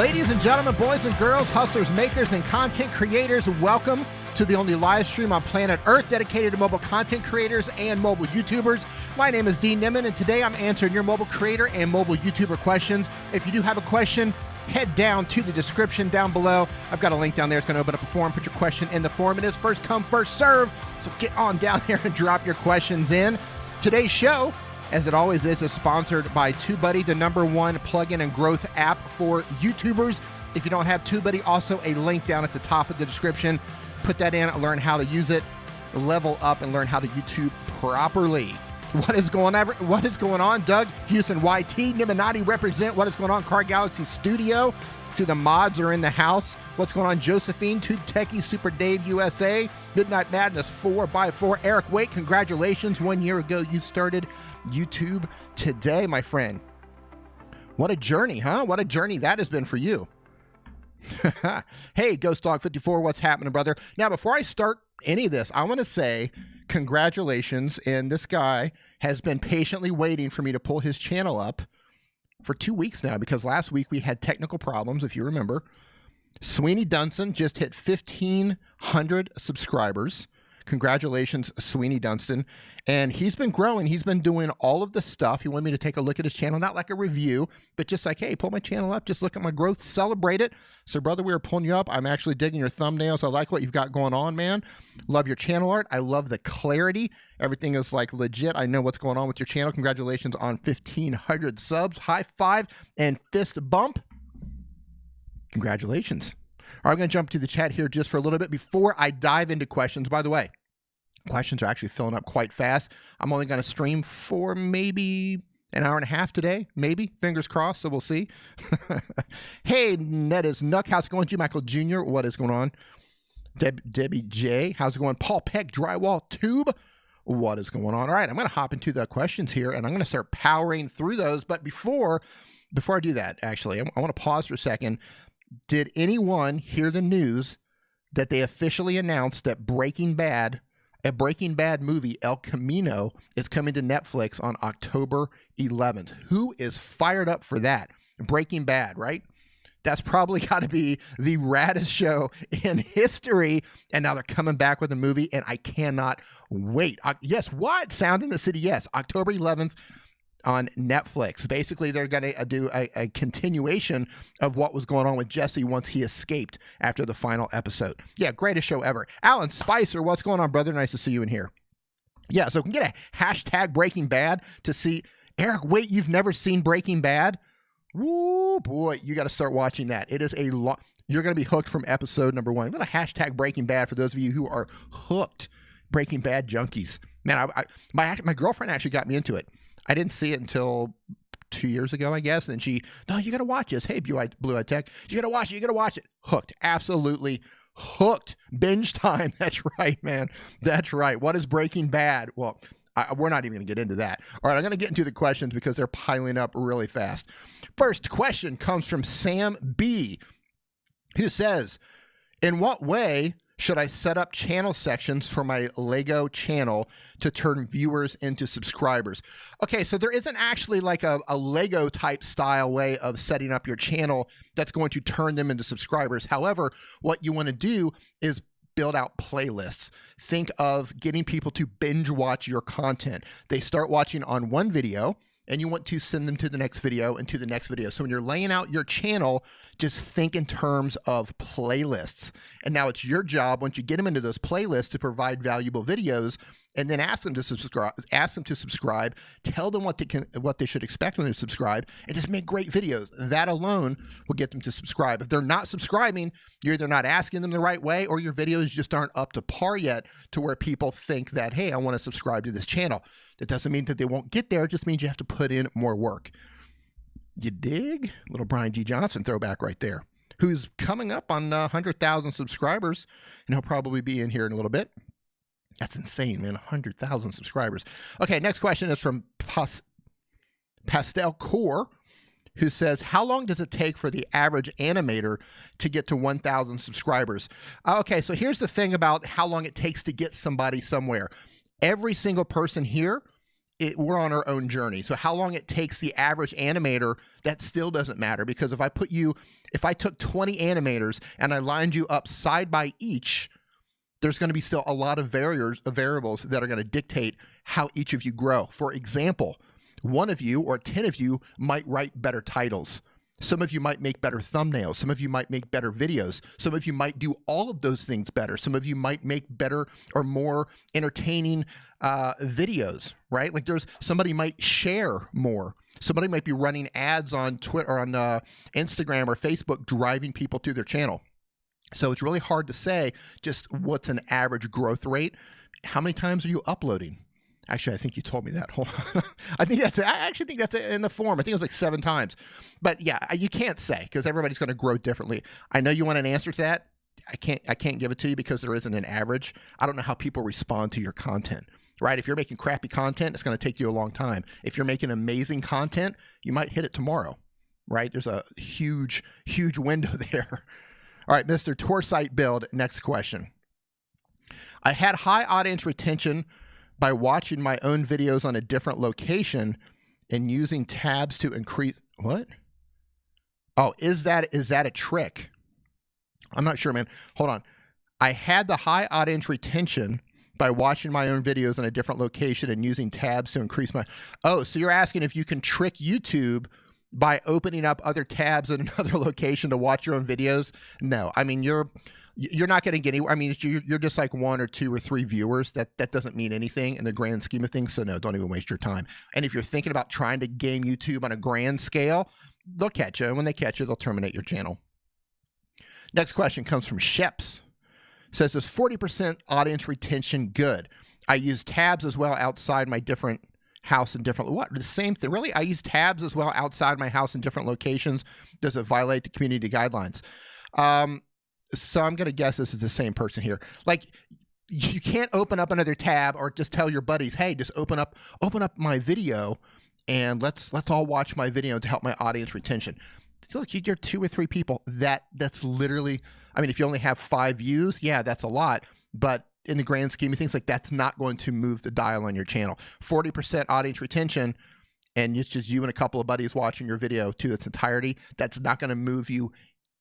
Ladies and gentlemen, boys and girls, hustlers, makers, and content creators, welcome to the only live stream on planet Earth dedicated to mobile content creators and mobile YouTubers. My name is Nimmin, and today I'm answering your mobile creator and mobile YouTuber questions. If you do have a question, head down to the description down below. I've got a link down there. It's going to open up a form. Put your question in the form. It is first come, first serve. So get on down there and drop your questions in. Today's show, as it always is sponsored by TubeBuddy, the #1 plugin and growth app for YouTubers. If you don't have TubeBuddy, also a link down at the top of the description. Put that in, learn how to use it, level up, and learn how to YouTube properly. What is going on? Doug, Houston, YT, Nimminati represent. What is going on? Car Galaxy Studio. To the mods are in the house. What's going on? Josephine, Tube Techie, Super Dave USA, Midnight Madness 4x4. Eric Wait, congratulations. 1 year ago, you started YouTube today, my friend. What a journey, huh? What a journey that has been for you. Hey, Ghost Dog 54, what's happening, brother? Now, before I start any of this, I want to say congratulations. And this guy has been patiently waiting for me to pull his channel up for 2 weeks now, because last week we had technical problems, if you remember. Sweeney Dunstan just hit 1,500 subscribers. Congratulations, Sweeney Dunstan. And he's been growing. He's been doing all of the stuff. He wanted me to take a look at his channel, not like a review, but just like, hey, pull my channel up, just look at my growth, celebrate it. So, brother, we are pulling you up. I'm actually digging your thumbnails. I like what you've got going on, man. Love your channel art. I love the clarity. Everything is like legit. I know what's going on with your channel. Congratulations on 1,500 subs. High five and fist bump. Congratulations. All right, I'm going to jump to the chat here just for a little bit before I dive into questions. By the way, questions are actually filling up quite fast. I'm only going to stream for maybe an hour and a half today, maybe. Fingers crossed, so we'll see. Hey, Ned is Nuck. How's it going? G. Michael Jr., what is going on? Debbie J, how's it going? Paul Peck, Drywall Tube, what is going on? All right, I'm going to hop into the questions here, and I'm going to start powering through those. But before I do that, actually, I want to pause for a second. Did anyone hear the news that they officially announced that Breaking Bad movie, El Camino, is coming to Netflix on October 11th? Who is fired up for that? Breaking Bad, right? That's probably got to be the raddest show in history. And now they're coming back with a movie, and I cannot wait. Yes, what? Sound in the City, yes. October 11th. On Netflix. Basically, they're going to do a continuation of what was going on with Jesse once he escaped after the final episode. Yeah, greatest show ever. Alan Spicer, what's going on, brother? Nice to see you in here. Yeah, so we can get a hashtag Breaking Bad to see. Eric, wait, you've never seen Breaking Bad? Woo, boy, you got to start watching that. It is a lot. You're going to be hooked from episode number 1. I'm going to hashtag Breaking Bad for those of you who are hooked Breaking Bad junkies. Man, my girlfriend actually got me into it. I didn't see it until 2 years ago, I guess. And no, you got to watch this. Hey, Blue-Eyed Tech, you got to watch it. You got to watch it. Hooked. Absolutely hooked. Binge time. That's right, man. That's right. What is Breaking Bad? Well, we're not even going to get into that. All right, I'm going to get into the questions because they're piling up really fast. First question comes from Sam B, who says, in what way should I set up channel sections for my Lego channel to turn viewers into subscribers? Okay, so there isn't actually like a Lego type style way of setting up your channel that's going to turn them into subscribers. However, what you want to do is build out playlists. Think of getting people to binge watch your content. They start watching on one video, and you want to send them to the next video and to the next video. So when you're laying out your channel, just think in terms of playlists. And now it's your job, once you get them into those playlists, to provide valuable videos, and then ask them to subscribe, tell them what they should expect when they subscribe, and just make great videos. That alone will get them to subscribe. If they're not subscribing, you're either not asking them the right way, or your videos just aren't up to par yet to where people think that, hey, I want to subscribe to this channel. That doesn't mean that they won't get there. It just means you have to put in more work. You dig? Little Brian G. Johnson throwback right there, who's coming up on 100,000 subscribers, and he'll probably be in here in a little bit. That's insane, man. 100,000 subscribers. Okay, next question is from Pastel Core, who says, how long does it take for the average animator to get to 1,000 subscribers? Okay, so here's the thing about how long it takes to get somebody somewhere. Every single person here we're on our own journey. So how long it takes the average animator, that still doesn't matter, because if I took 20 animators and I lined you up side by each, there's going to be still a lot of variables that are going to dictate how each of you grow. For example, one of you or 10 of you might write better titles. Some of you might make better thumbnails. Some of you might make better videos. Some of you might do all of those things better. Some of you might make better or more entertaining videos, right? Like somebody might share more. Somebody might be running ads on Twitter or on Instagram or Facebook, driving people to their channel. So it's really hard to say just what's an average growth rate. How many times are you uploading? Actually, I think you told me that. Hold on. I actually think that's in the form. I think it was like 7 times. But yeah, you can't say, because everybody's going to grow differently. I know you want an answer to that. I can't give it to you because there isn't an average. I don't know how people respond to your content, right? If you're making crappy content, it's going to take you a long time. If you're making amazing content, you might hit it tomorrow, right? There's a huge, huge window there. All right, Mr. Torsite Build, next question. I had high audience retention by watching my own videos on a different location and using tabs to increase. What? Oh, is that a trick? I'm not sure, man. Hold on. I had the high audience retention by watching my own videos on a different location and using tabs to increase my. Oh, so you're asking if you can trick YouTube by opening up other tabs in another location to watch your own videos? No, I mean, you're not going to get anywhere. I mean, you're just like 1 or 2 or 3 viewers. That doesn't mean anything in the grand scheme of things. So no, don't even waste your time. And if you're thinking about trying to game YouTube on a grand scale, they'll catch you. And when they catch you, they'll terminate your channel. Next question comes from Sheps. Says, is 40% audience retention good? I use tabs as well outside my different house in different, what? The same thing, really? I use tabs as well outside my house in different locations. Does it violate the community guidelines? So I'm going to guess this is the same person here. Like, you can't open up another tab or just tell your buddies, hey, just open up my video and let's all watch my video to help my audience retention. Look, you're 2 or 3 people. That's literally, I mean, if you only have 5 views, yeah, that's a lot. But in the grand scheme of things, like, that's not going to move the dial on your channel. 40% audience retention, and it's just you and a couple of buddies watching your video to its entirety. That's not going to move you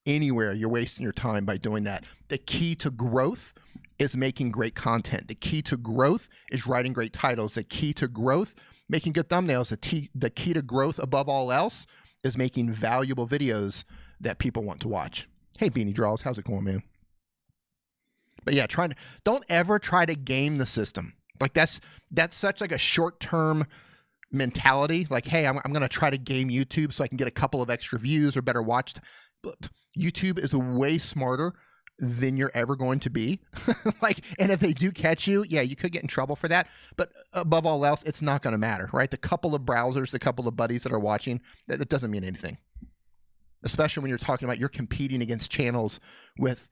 anywhere. You're wasting your time by doing that. The key to growth is making great content. The key to growth is writing great titles. The key to growth, making good thumbnails. The key to growth above all else is making valuable videos that people want to watch. Hey, Beanie Draws, how's it going, man? But yeah, don't ever try to game the system. Like, that's such like a short-term mentality. Like, hey, I'm going to try to game YouTube so I can get a couple of extra views or better watched. But YouTube is way smarter than you're ever going to be. Like, and if they do catch you, yeah, you could get in trouble for that. But above all else, it's not going to matter, right? The couple of browsers, the couple of buddies that are watching, that doesn't mean anything. Especially when you're talking about you're competing against channels with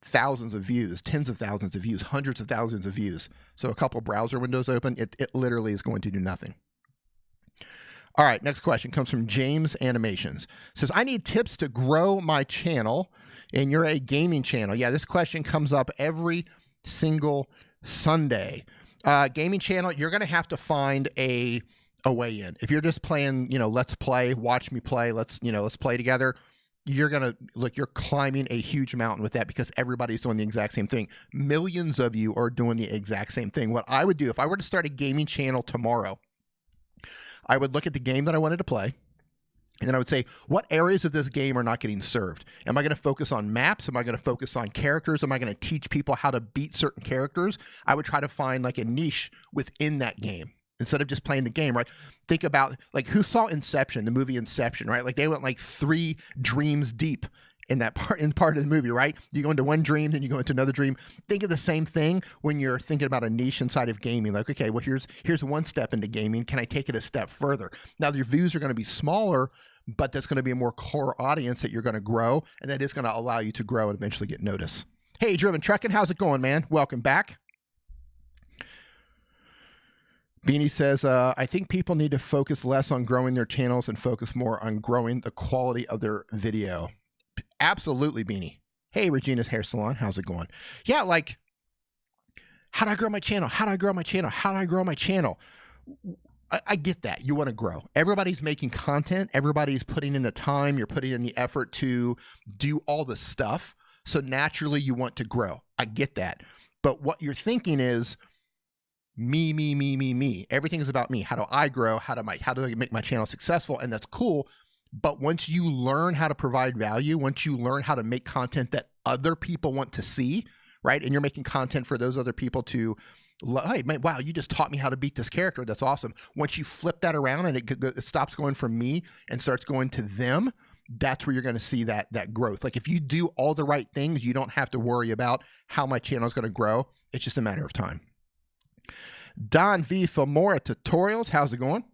thousands of views, tens of thousands of views, hundreds of thousands of views. So a couple browser windows open, it literally is going to do nothing. All right, next question comes from James Animations. It says, I need tips to grow my channel, and you're a gaming channel. Yeah, this question comes up every single Sunday. Gaming channel, you're going to have to find a way in. If you're just playing, let's play, watch me play, let's play together, you're climbing a huge mountain with that, because everybody's doing the exact same thing. Millions of you are doing the exact same thing. What I would do if I were to start a gaming channel tomorrow, I would look at the game that I wanted to play, and then I would say, what areas of this game are not getting served? Am I going to focus on maps? Am I going to focus on characters? Am I going to teach people how to beat certain characters? I would try to find like a niche within that game, instead of just playing the game, right? Think about, like, who saw Inception, the movie Inception, right? Like, they went like 3 dreams deep in that part of the movie, right? You go into one dream, then you go into another dream. Think of the same thing when you're thinking about a niche inside of gaming. Like, okay, well, here's one step into gaming. Can I take it a step further? Now, your views are going to be smaller, but that's going to be a more core audience that you're going to grow, and that is going to allow you to grow and eventually get noticed. Hey, Driven Truckin', how's it going, man? Welcome back. Beanie says, I think people need to focus less on growing their channels and focus more on growing the quality of their video. Absolutely, Beanie. Hey, Regina's Hair Salon, how's it going? Yeah, like, how do I grow my channel? How do I grow my channel? How do I grow my channel? I get that. You want to grow. Everybody's making content. Everybody's putting in the time. You're putting in the effort to do all the stuff. So naturally you want to grow. I get that. But what you're thinking is me, me, me, me, me. Everything is about me. How do I grow? How do I make my channel successful? And that's cool. But once you learn how to provide value, once you learn how to make content that other people want to see, right? And you're making content for those other people to, hey, man, wow, you just taught me how to beat this character. That's awesome. Once you flip that around and it stops going from me and starts going to them, that's where you're going to see that growth. Like if you do all the right things, you don't have to worry about how my channel is going to grow. It's just a matter of time. Don V. for more tutorials. How's it going?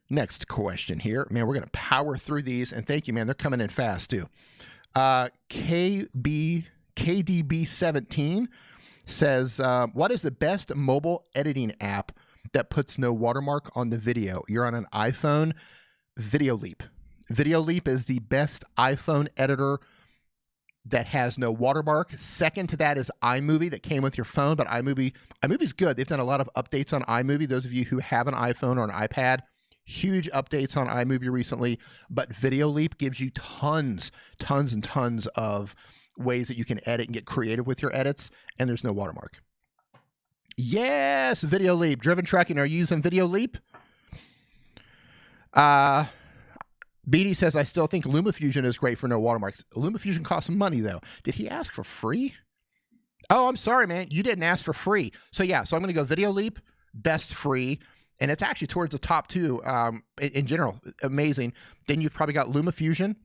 Next question here. Man, we're going to power through these. And thank you, man. They're coming in fast too. KDB17 says, what is the best mobile editing app that puts no watermark on the video? You're on an iPhone. VideoLeap. VideoLeap is the best iPhone editor that has no watermark. Second to that is iMovie that came with your phone, but iMovie's good. They've done a lot of updates on iMovie. Those of you who have an iPhone or an iPad, huge updates on iMovie recently, but VideoLeap gives you tons and tons of ways that you can edit and get creative with your edits, and there's no watermark. Yes, VideoLeap. Driven Trucking, are you using VideoLeap? Beatty says, I still think LumaFusion is great for no watermarks. LumaFusion costs money, though. Did he ask for free? Oh, I'm sorry, man. You didn't ask for free. So, yeah, so I'm going to go VideoLeap, best free, and it's actually towards the top two in general. Amazing. Then you've probably got LumaFusion.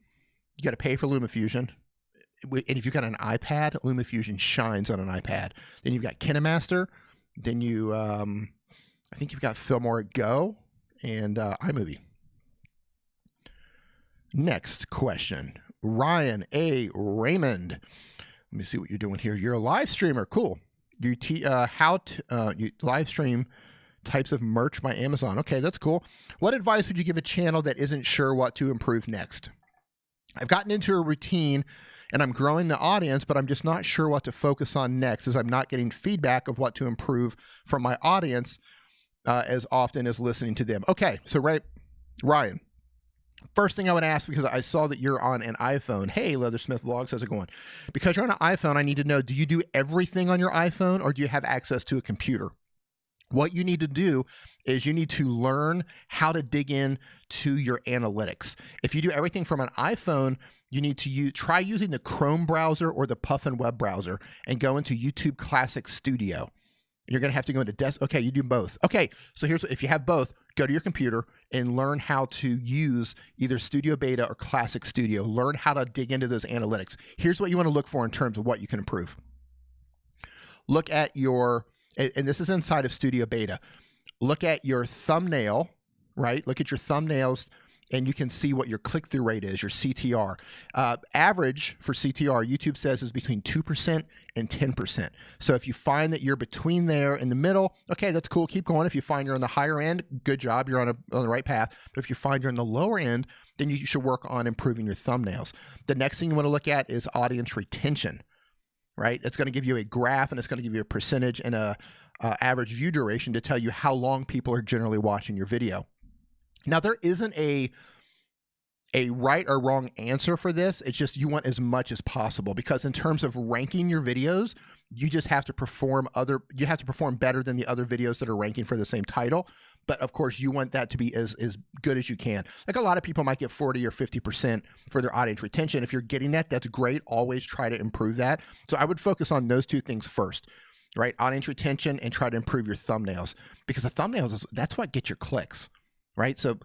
You got to pay for LumaFusion. And if you've got an iPad, LumaFusion shines on an iPad. Then you've got KineMaster. Then you, I think you've got Filmora Go and iMovie. Next question. Ryan A. Raymond. Let me see what you're doing here. You're a live streamer. Cool. You live stream types of merch by Amazon. Okay, that's cool. What advice would you give a channel that isn't sure what to improve next? I've gotten into a routine and I'm growing the audience, but I'm just not sure what to focus on next as I'm not getting feedback of what to improve from my audience as often as listening to them. Okay, so Ryan, first thing I would ask, because I saw that you're on an iPhone. Hey, Leathersmith Vlogs, how's it going? Because you're on an iPhone, I need to know, do you do everything on your iPhone or do you have access to a computer? What you need to do is you need to learn how to dig in to your analytics. If you do everything from an iPhone, you need to try using the Chrome browser or the Puffin web browser and go into YouTube Classic Studio. You're going to have to go into okay, you do both. Okay, so here's, if you have both, go to your computer and learn how to use either Studio Beta or Classic Studio. Learn how to dig into those analytics. Here's what you want to look for in terms of what you can improve. Look at your, and this is inside of Studio Beta, look at your thumbnail, right? Look at your thumbnails and you can see what your click-through rate is, your CTR. Average for CTR, YouTube says, is between 2% and 10%. So if you find that you're between there in the middle, okay, that's cool, keep going. If you find you're on the higher end, good job, you're on the right path. But if you find you're on the lower end, then you should work on improving your thumbnails. The next thing you want to look at is audience retention, right? It's going to give you a graph and it's going to give you a percentage and a average view duration to tell you how long people are generally watching your video. Now, there isn't a right or wrong answer for this. It's just you want as much as possible, because in terms of ranking your videos, you just have to perform better than the other videos that are ranking for the same title. But of course, you want that to be as good as you can. Like a lot of people might get 40 or 50% for their audience retention. If you're getting that, that's great. Always try to improve that. So I would focus on those two things first, right? Audience retention, and try to improve your thumbnails, because the thumbnails, that's what gets your clicks. Right? So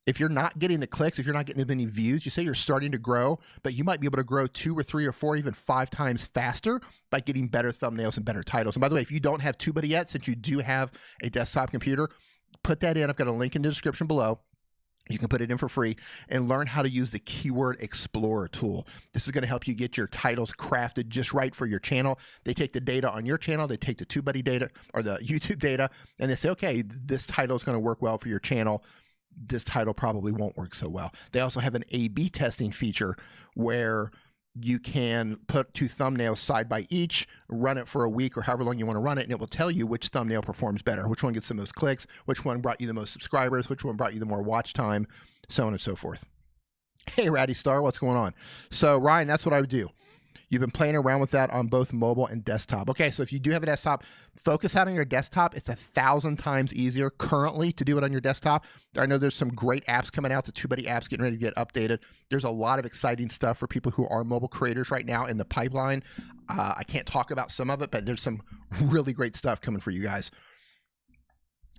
if you're not getting the clicks, if you're not getting as many views, you say you're starting to grow, but you might be able to grow 2 or 3 or 4, even 5 times faster by getting better thumbnails and better titles. And by the way, if you don't have TubeBuddy yet, since you do have a desktop computer, put that in. I've got a link in the description below. You can put it in for free and learn how to use the Keyword Explorer tool. This is going to help you get your titles crafted just right for your channel. They take the data on your channel, they take the TubeBuddy data or the YouTube data, and they say, okay, this title is going to work well for your channel. This title probably won't work so well. They also have an A/B testing feature where you can put 2 thumbnails side by each, run it for a week or however long you want to run it, and it will tell you which thumbnail performs better, which one gets the most clicks, which one brought you the most subscribers, which one brought you the more watch time, so on and so forth. Hey, Ratty Star, what's going on? So, Ryan, that's what I would do. You've been playing around with that on both mobile and desktop. Okay, so if you do have a desktop, focus out on your desktop. It's 1,000 times easier currently to do it on your desktop. I know there's some great apps coming out. The TubeBuddy app's getting ready to get updated. There's a lot of exciting stuff for people who are mobile creators right now in the pipeline. I can't talk about some of it, but there's some really great stuff coming for you guys.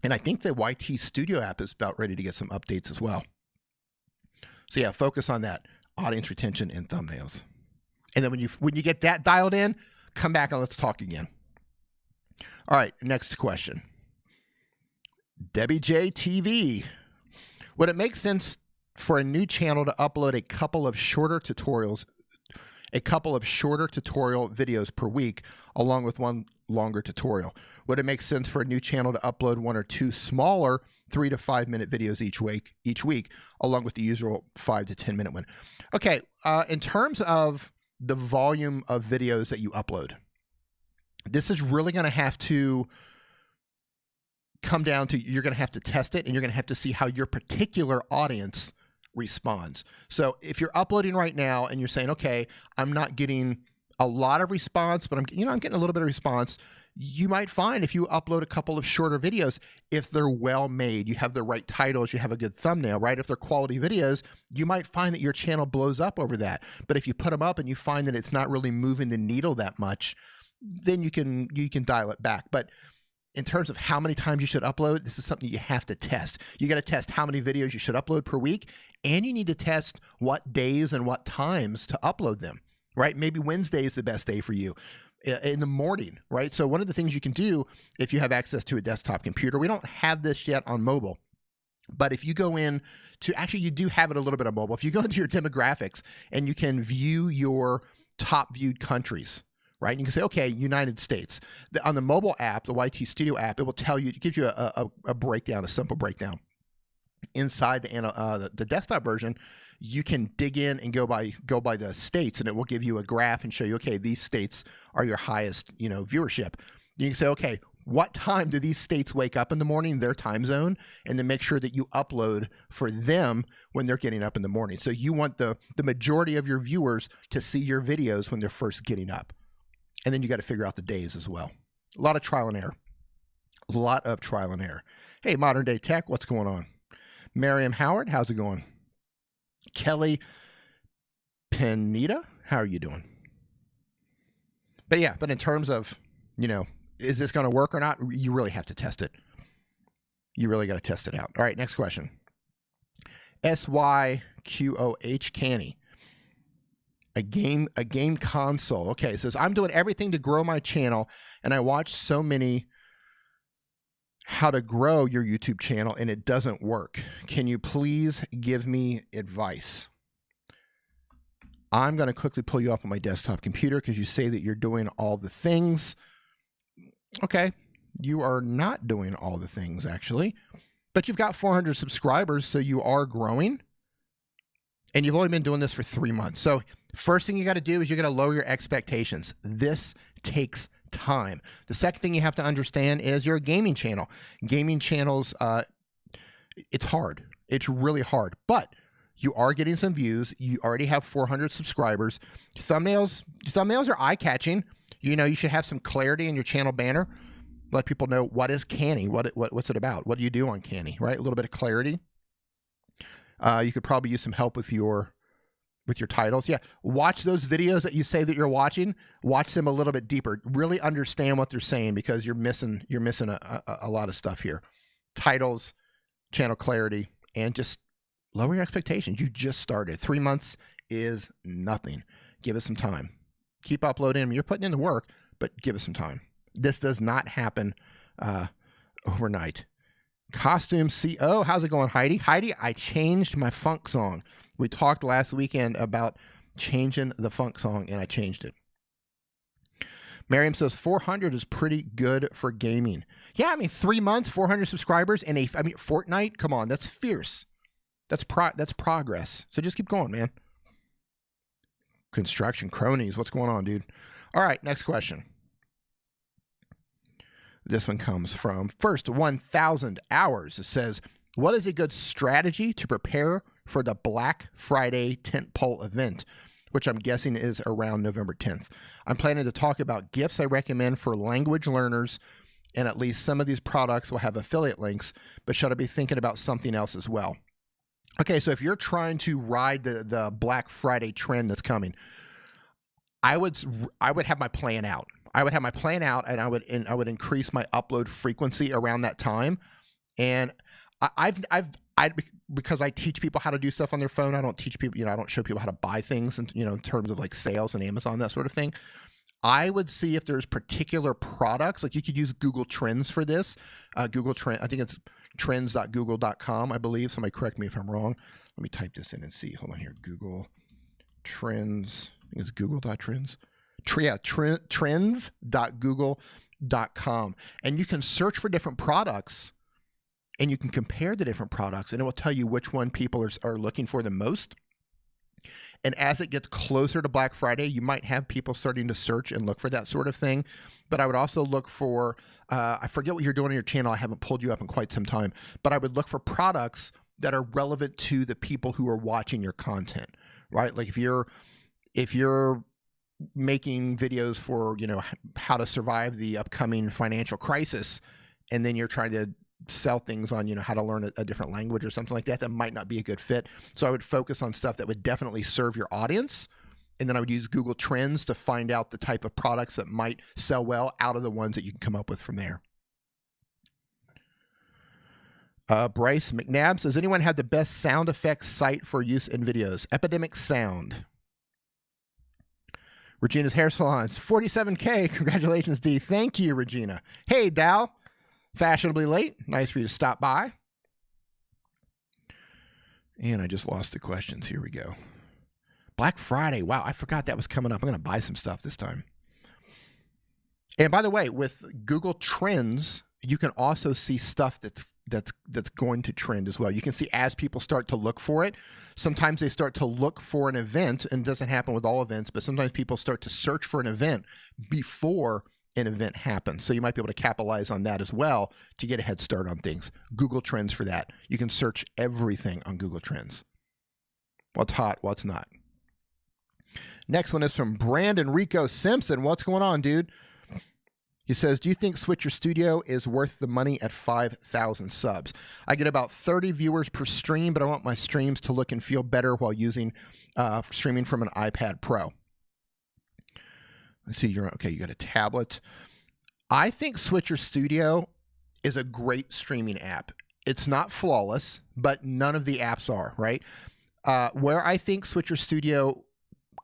And I think the YT Studio app is about ready to get some updates as well. So yeah, focus on that, audience retention and thumbnails. And then when you get that dialed in, come back and let's talk again. All right, next question. Debbie J TV. Would it make sense for a new channel to upload a couple of shorter tutorial videos per week along with one longer tutorial? Would it make sense for a new channel to upload 1 or 2 smaller 3 to 5 minute videos each week along with the usual 5 to 10 minute one? Okay, in terms of the volume of videos that you upload, this is really going to have to come down to, you're going to have to test it and you're going to have to see how your particular audience responds. So if you're uploading right now and you're saying, okay, I'm not getting a lot of response, but I'm getting a little bit of response, you might find if you upload a couple of shorter videos, if they're well made, you have the right titles, you have a good thumbnail, right? If they're quality videos, you might find that your channel blows up over that. But if you put them up and you find that it's not really moving the needle that much, then you can dial it back. But in terms of how many times you should upload, this is something you have to test. You got to test how many videos you should upload per week, and you need to test what days and what times to upload them, right? Maybe Wednesday is the best day for you in the morning, right? So one of the things you can do if you have access to a desktop computer, we don't have this yet on mobile, but if you go in to, actually you do have it a little bit on mobile. If you go into your demographics and you can view your top viewed countries, right? And you can say, okay, United States. On the mobile app, the YT Studio app, it will tell you, it gives you a breakdown, a simple breakdown. Inside the desktop version, you can dig in and go by the states, and it will give you a graph and show you, okay, these states are your highest, viewership. You can say, okay, what time do these states wake up in the morning, their time zone, and then make sure that you upload for them when they're getting up in the morning. So you want the majority of your viewers to see your videos when they're first getting up. And then you got to figure out the days as well. A lot of trial and error. A lot of trial and error. Hey, Modern Day Tech, what's going on? Miriam Howard, how's it going? Kelly Penita, how are you doing? But yeah, but in terms of, is this going to work or not? You really have to test it. You really got to test it out. All right, next question. SYQOH Canny. A game console. Okay, it says, I'm doing everything to grow my channel, and I watch so many how to grow your YouTube channel, and it doesn't work. Can you please give me advice? I'm going to quickly pull you up on my desktop computer because you say that you're doing all the things. Okay, you are not doing all the things, actually, but you've got 400 subscribers, so you are growing, and you've only been doing this for 3 months. So first thing you got to do is you got to lower your expectations. This takes time. The second thing you have to understand is you're a gaming channel. Gaming channels, it's hard. It's really hard, but you are getting some views. You already have 400 subscribers. Thumbnails are eye-catching. You should have some clarity in your channel banner. Let people know what is Canny, what's it about, what do you do on Canny, right? A little bit of clarity. You could probably use some help with your titles. Yeah, watch those videos that you say that you're watching. Watch them a little bit deeper. Really understand what they're saying because you're missing a lot of stuff here. Titles, channel clarity, and just lower your expectations. You just started. 3 months is nothing. Give it some time. Keep uploading them. You're putting in the work, but give it some time. This does not happen overnight. Costume CO, how's it going, Heidi? Heidi, I changed my funk song. We talked last weekend about changing the funk song, and I changed it. Miriam says 400 is pretty good for gaming. Yeah, 3 months, 400 subscribers, and Fortnite. Come on, that's fierce. That's progress. So just keep going, man. Construction cronies. What's going on, dude? All right, next question. This one comes from First 1,000 Hours. It says, what is a good strategy to prepare for the Black Friday tentpole event, which I'm guessing is around November 10th? I'm planning to talk about gifts I recommend for language learners, and at least some of these products will have affiliate links, but should I be thinking about something else as well? Okay, so if you're trying to ride the Black Friday trend that's coming, I would have my plan out. I would have my plan out, and I would increase my upload frequency around that time. And because I teach people how to do stuff on their phone, I don't teach people, I don't show people how to buy things, and in terms of like sales and Amazon, that sort of thing. I would see if there's particular products, like you could use Google Trends for this. Google Trend, I think it's trends.google.com, I believe. Somebody correct me if I'm wrong. Let me type this in and see. Hold on here. Google Trends. I think it's google.trends. Trends.google.com. And you can search for different products, and you can compare the different products, and it will tell you which one people are looking for the most. And as it gets closer to Black Friday, you might have people starting to search and look for that sort of thing. But I would also look for, I forget what you're doing on your channel. I haven't pulled you up in quite some time. But I would look for products that are relevant to the people who are watching your content, right? Like if you're making videos for, how to survive the upcoming financial crisis, and then you're trying to sell things on, how to learn a different language or something like that, that might not be a good fit. So I would focus on stuff that would definitely serve your audience. And then I would use Google Trends to find out the type of products that might sell well out of the ones that you can come up with from there. Bryce McNabb says, anyone have the best sound effects site for use in videos? Epidemic Sound. Regina's Hair Salons, 47K. Congratulations, D. Thank you, Regina. Hey, Dal. Fashionably late. Nice for you to stop by. And I just lost the questions. Here we go. Black Friday. Wow, I forgot that was coming up. I'm going to buy some stuff this time. And by the way, with Google Trends, you can also see stuff that's going to trend as well. You can see as people start to look for it. Sometimes they start to look for an event, and it doesn't happen with all events, but sometimes people start to search for an event before an event happens. So you might be able to capitalize on that as well to get a head start on things. Google Trends for that. You can search everything on Google Trends. What's hot, what's not. Next one is from Brandon Rico Simpson. What's going on, dude? He says, do you think Switcher Studio is worth the money at 5,000 subs? I get about 30 viewers per stream, but I want my streams to look and feel better while using streaming from an iPad Pro. Let's see, you got a tablet. I think Switcher Studio is a great streaming app. It's not flawless, but none of the apps are, right? Where I think Switcher Studio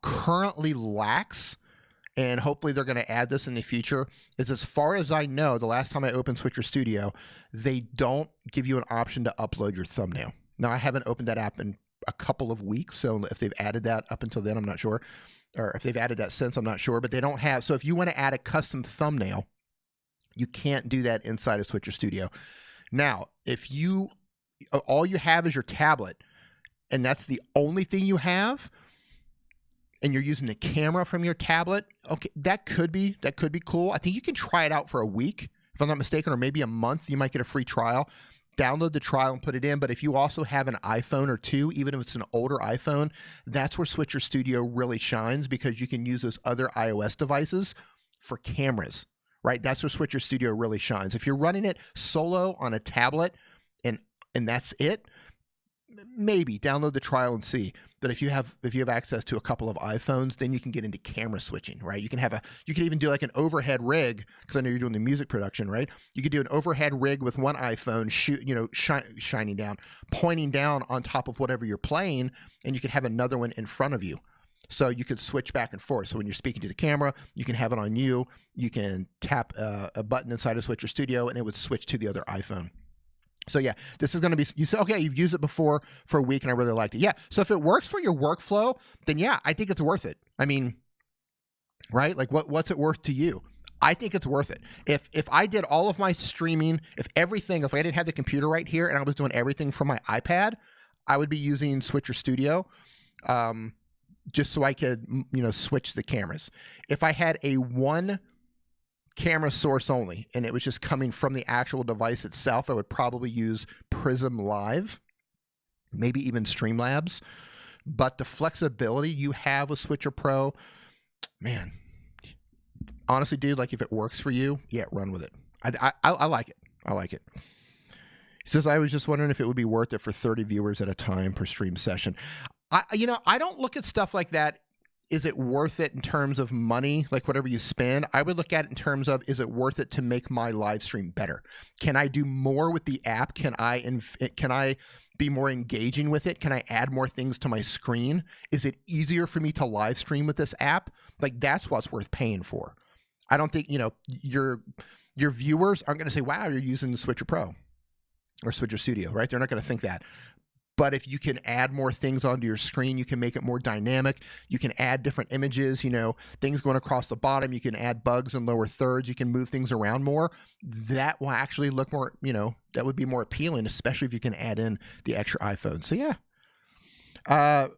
currently lacks, and hopefully they're going to add this in the future, is as far as I know, the last time I opened Switcher Studio, they don't give you an option to upload your thumbnail. Now, I haven't opened that app in a couple of weeks, so if they've added that up until then, I'm not sure. Or if they've added that since, I'm not sure. But they don't have, so if you want to add a custom thumbnail, you can't do that inside of Switcher Studio. Now, if all you have is your tablet, and that's the only thing you have, and you're using the camera from your tablet, okay, that could be cool. I think you can try it out for a week, if I'm not mistaken, or maybe a month. You might get a free trial. Download the trial and put it in. But if you also have an iPhone or two, even if it's an older iPhone, that's where Switcher Studio really shines, because you can use those other iOS devices for cameras, right? That's where Switcher Studio really shines. If you're running it solo on a tablet and that's it, maybe download the trial and see. But if you have access to a couple of iPhones, then you can get into camera switching, right? You can even do like an overhead rig, because I know you're doing the music production, right? You could do an overhead rig with one iPhone shining down, pointing down on top of whatever you're playing, and you could have another one in front of you. So you could switch back and forth. So when you're speaking to the camera, you can have it on you. You can tap a button inside of Switcher Studio, and it would switch to the other iPhone. So yeah, this is going to be, you say, okay, you've used it before for a week and I really liked it. Yeah. So if it works for your workflow, then yeah, I think it's worth it. I mean, right? Like what's it worth to you? I think it's worth it. If I did all of my streaming, if I didn't have the computer right here and I was doing everything from my iPad, I would be using Switcher Studio. just so I could, switch the cameras. If I had a one camera source only and it was just coming from the actual device itself, I would probably use Prism Live, maybe even Streamlabs. But the flexibility you have with Switcher Pro, man, honestly, dude, like if it works for you, yeah, run with it. I like it. I like it. He says, I was just wondering if it would be worth it for 30 viewers at a time per stream session. I don't look at stuff like that. Is it worth it in terms of money, like whatever you spend? I would look at it in terms of, is it worth it to make my live stream better? Can I do more with the app? Can I be more engaging with it? Can I add more things to my screen? Is it easier for me to live stream with this app? Like, that's what's worth paying for. I don't think, your viewers aren't going to say, wow, you're using the Switcher Pro or Switcher Studio, right? They're not going to think that. But if you can add more things onto your screen, you can make it more dynamic. You can add different images, things going across the bottom. You can add bugs and lower thirds. You can move things around more. That will actually look more, that would be more appealing, especially if you can add in the extra iPhone. So yeah.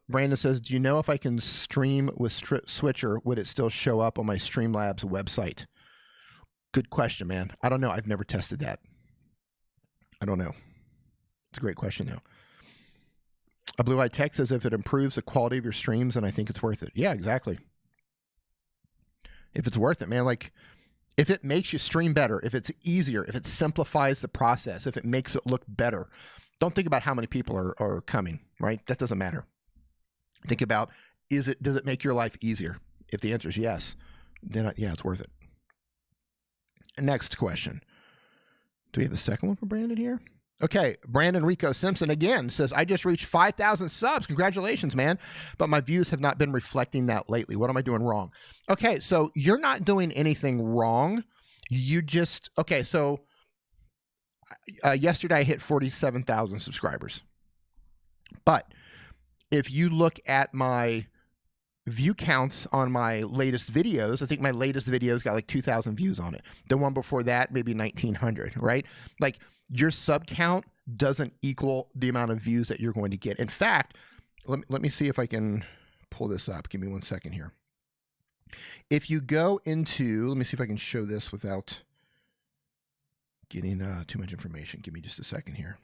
Brandon says, do you know if I can stream with Switcher, would it still show up on my Streamlabs website? Good question, man. I don't know. I've never tested that. I don't know. It's a great question, though. A Blue Eye Tech says, if it improves the quality of your streams, then I think it's worth it. Yeah, exactly. If it's worth it, man, like if it makes you stream better, if it's easier, if it simplifies the process, if it makes it look better, don't think about how many people are coming, right? That doesn't matter. Think about, does it make your life easier? If the answer is yes, then yeah, it's worth it. Next question. Do we have a second one for Brandon here? Okay, Brandon Rico Simpson again says, I just reached 5,000 subs. Congratulations, man. But my views have not been reflecting that lately. What am I doing wrong? Okay, so you're not doing anything wrong. You just, okay, so yesterday I hit 47,000 subscribers. But if you look at my view counts on my latest videos, I think my latest videos got like 2,000 views on it. The one before that, maybe 1,900, right? Like, your sub count doesn't equal the amount of views that you're going to get. In fact, let me see if I can pull this up. Give me 1 second here. If you go into, let me see if I can show this without getting too much information. Give me just a second here.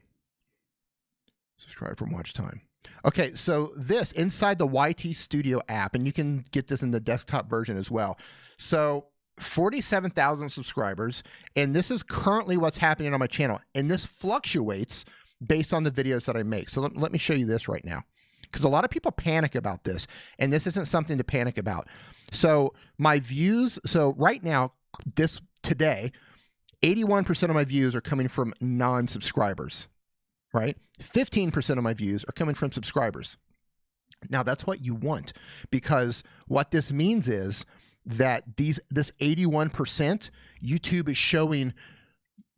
Subscribe from watch time. Okay, so this inside the YT Studio app, and you can get this in the desktop version as well. So 47,000 subscribers, and this is currently what's happening on my channel, and this fluctuates based on the videos that I make. So let me show you this right now, because a lot of people panic about this, and this isn't something to panic about. So my views, so right now, today, 81% of my views are coming from non-subscribers, right? 15% of my views are coming from subscribers. Now that's what you want, because what this means is that this 81%, YouTube is showing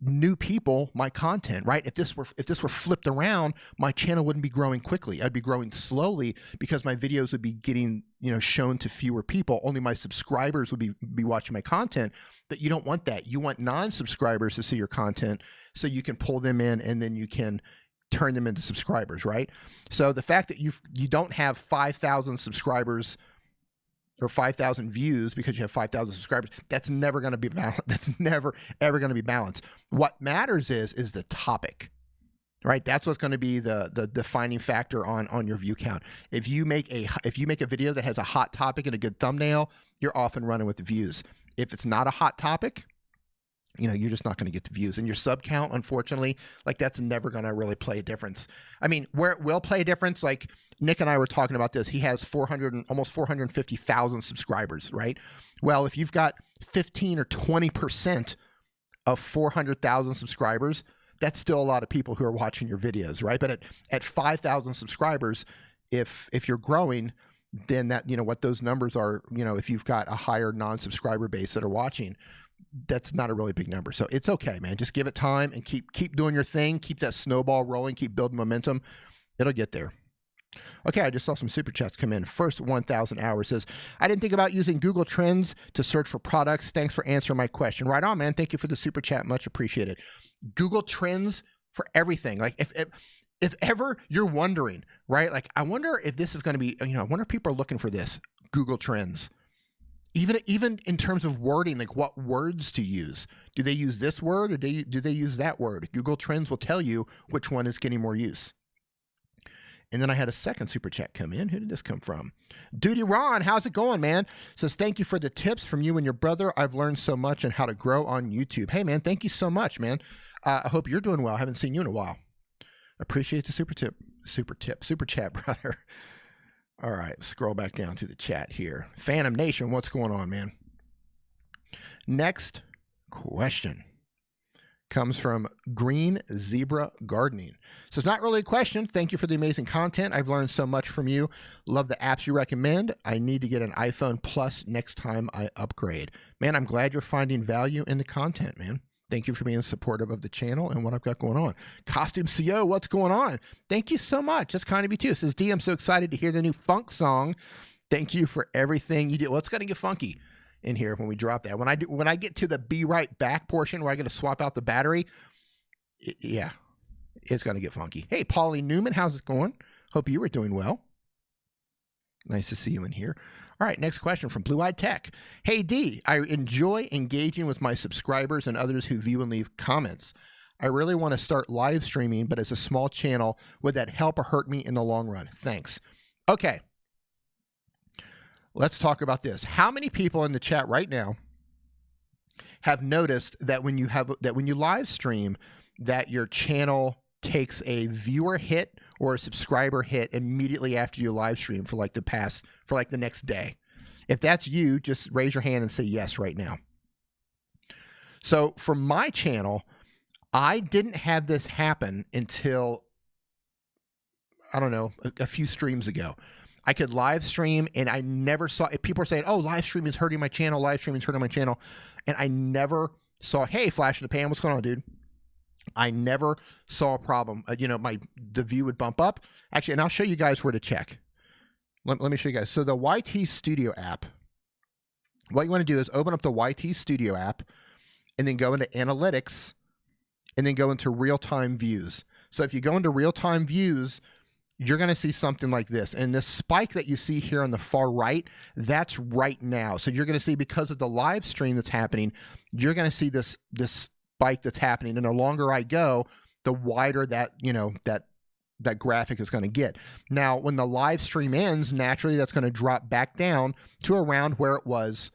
new people my content, right? If this were flipped around, my channel wouldn't be growing quickly. I'd be growing slowly because my videos would be getting, shown to fewer people. Only my subscribers would be watching my content. But you don't want that. You want non-subscribers to see your content so you can pull them in and then you can turn them into subscribers, right? So the fact that you don't have 5,000 subscribers or 5,000 views because you have 5,000 subscribers, that's never going to be balanced. That's never, ever going to be balanced. What matters is the topic, right? That's what's going to be the defining factor on your view count. If you make a video that has a hot topic and a good thumbnail, you're off and running with the views. If it's not a hot topic, you're just not going to get the views. And your sub count, unfortunately, like that's never going to really play a difference. I mean, where it will play a difference, like Nick and I were talking about this, he has almost 450,000 subscribers, right? Well, if you've got 15 or 20% of 400,000 subscribers, that's still a lot of people who are watching your videos, right? But at 5,000 subscribers, if you're growing, then that, what those numbers are, if you've got a higher non-subscriber base that are watching, that's not a really big number. So it's okay, man. Just give it time and keep doing your thing. Keep that snowball rolling. Keep building momentum. It'll get there. Okay, I just saw some super chats come in. First 1,000 hours says, I didn't think about using Google Trends to search for products. Thanks for answering my question. Right on, man. Thank you for the super chat. Much appreciated. Google Trends for everything. Like if ever you're wondering, right? Like, I wonder if this is going to be, I wonder if people are looking for this Google Trends. Even in terms of wording, like what words to use. Do they use this word or do they use that word? Google Trends will tell you which one is getting more use. And then I had a second super chat come in. Who did this come from? Duty Ron, how's it going, man? Says, thank you for the tips from you and your brother. I've learned so much on how to grow on YouTube. Hey, man, thank you so much, man. I hope you're doing well. I haven't seen you in a while. Appreciate the super chat, brother. All right, scroll back down to the chat here. Phantom Nation, what's going on, man? Next question comes from Green Zebra Gardening. So it's not really a question. Thank you for the amazing content. I've learned so much from you. Love the apps you recommend. I need to get an iPhone Plus next time I upgrade. Man, I'm glad you're finding value in the content, man. Thank you for being supportive of the channel and what I've got going on. Costume CO, what's going on? Thank you so much. That's kind of you too. It says, D, I'm so excited to hear the new funk song. Thank you for everything you do. Well, it's going to get funky in here when we drop that. When I get to the be right back portion where I got to swap out the battery, yeah, it's going to get funky. Hey, Paulie Newman, how's it going? Hope you were doing well. Nice to see you in here. All right, next question from Blue Eyed Tech. Hey, D, I enjoy engaging with my subscribers and others who view and leave comments. I really want to start live streaming, but as a small channel, would that help or hurt me in the long run? Thanks. Okay, let's talk about this. How many people in the chat right now have noticed that when you live stream, that your channel takes a viewer hit or a subscriber hit immediately after you live stream for like the next day? If that's you, just raise your hand and say yes right now. So for my channel, I didn't have this happen until, I don't know, a few streams ago. I could live stream and I never saw, people are saying, oh, live streaming is hurting my channel, live streaming is hurting my channel. And I never saw, hey, flash in the pan, what's going on, dude? I never saw a problem. The view would bump up. Actually, and I'll show you guys where to check. Let me show you guys. So the YT Studio app, what you want to do is open up the YT Studio app and then go into Analytics and then go into Real-Time Views. So if you go into Real-Time Views, you're going to see something like this. And this spike that you see here on the far right, that's right now. So you're going to see, because of the live stream that's happening, you're going to see this spike that's happening. And the longer I go, the wider that, that graphic is going to get. Now, when the live stream ends, naturally that's going to drop back down to around where it was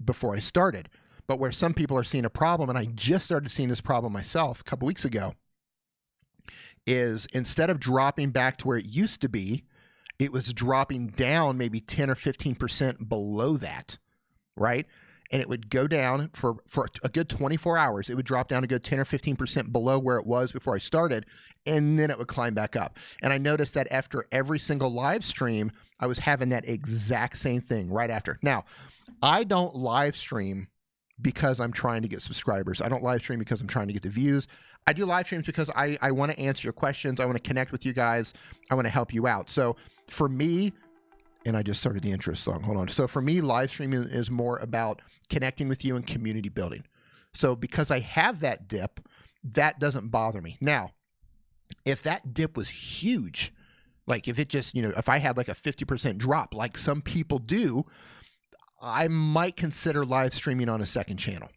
before I started. But where some people are seeing a problem, and I just started seeing this problem myself a couple weeks ago, is instead of dropping back to where it used to be, it was dropping down maybe 10 or 15% below that, right? And it would go down for a good 24 hours. It would drop down a good 10 or 15% below where it was before I started, and then it would climb back up. And I noticed that after every single live stream, I was having that exact same thing right after. Now, I don't live stream because I'm trying to get subscribers. I don't live stream because I'm trying to get the views. I do live streams because I want to answer your questions. I want to connect with you guys. I want to help you out. So for me, and I just started the intro song. Hold on. So for me, live streaming is more about connecting with you and community building. So because I have that dip, that doesn't bother me. Now, if that dip was huge, like if it just, if I had like a 50% drop, like some people do, I might consider live streaming on a second channel.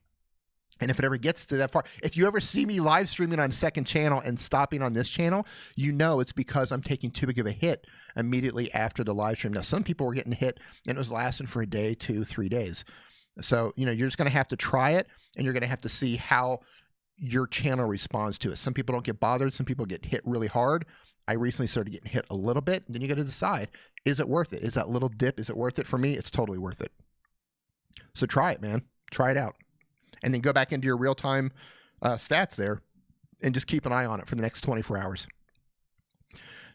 And if it ever gets to that far, if you ever see me live streaming on a second channel and stopping on this channel, it's because I'm taking too big of a hit immediately after the live stream. Now, some people were getting hit and it was lasting for a day, 2, 3 days. So, you're just going to have to try it, and you're going to have to see how your channel responds to it. Some people don't get bothered. Some people get hit really hard. I recently started getting hit a little bit. And then you got to decide, is it worth it? Is that little dip, is it worth it for me? It's totally worth it. So try it, man. Try it out. And then go back into your real-time stats there and just keep an eye on it for the next 24 hours.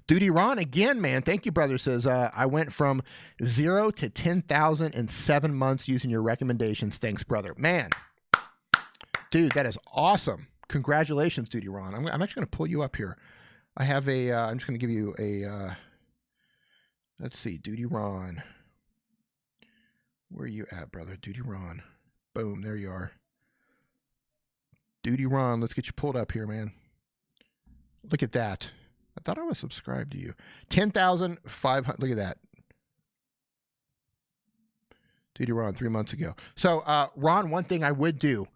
Duty Ron, again, man, thank you, brother, says, I went from 0 to 10,000 in 7 months using your recommendations. Thanks, brother. Man, dude, that is awesome. Congratulations, Duty Ron. I'm actually going to pull you up here. I have I'm just going to give you a, let's see, Duty Ron. Where are you at, brother? Duty Ron. Boom, there you are. Duty Ron, let's get you pulled up here, man. Look at that. I thought I was subscribed to you. 10,500. Look at that. Dude, you were on 3 months ago. So, Ron, one thing I would do,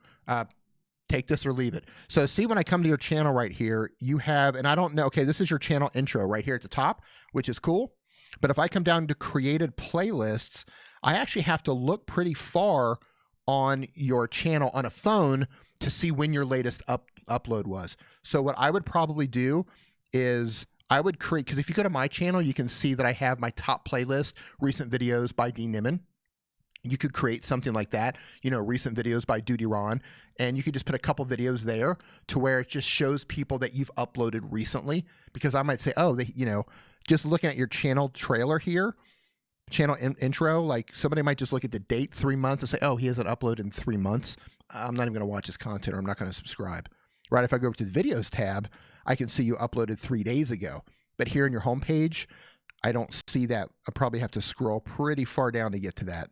take this or leave it. So see, when I come to your channel right here, you have, and I don't know, okay, this is your channel intro right here at the top, which is cool. But if I come down to created playlists, I actually have to look pretty far on your channel on a phone to see when your latest upload was. So what I would probably do is I would create, because if you go to my channel, you can see that I have my top playlist, recent videos by Nimmin. You could create something like that, you know, recent videos by Duty Ron, and you could just put a couple videos there to where it just shows people that you've uploaded recently, because I might say, oh, they, you know, just looking at your channel trailer here, channel intro, like somebody might just look at the date, 3 months, and say, oh, he hasn't uploaded in 3 months. I'm not even going to watch his content, or I'm not going to subscribe. Right? If I go over to the videos tab, I can see you uploaded 3 days ago. But here in your homepage, I don't see that. I probably have to scroll pretty far down to get to that.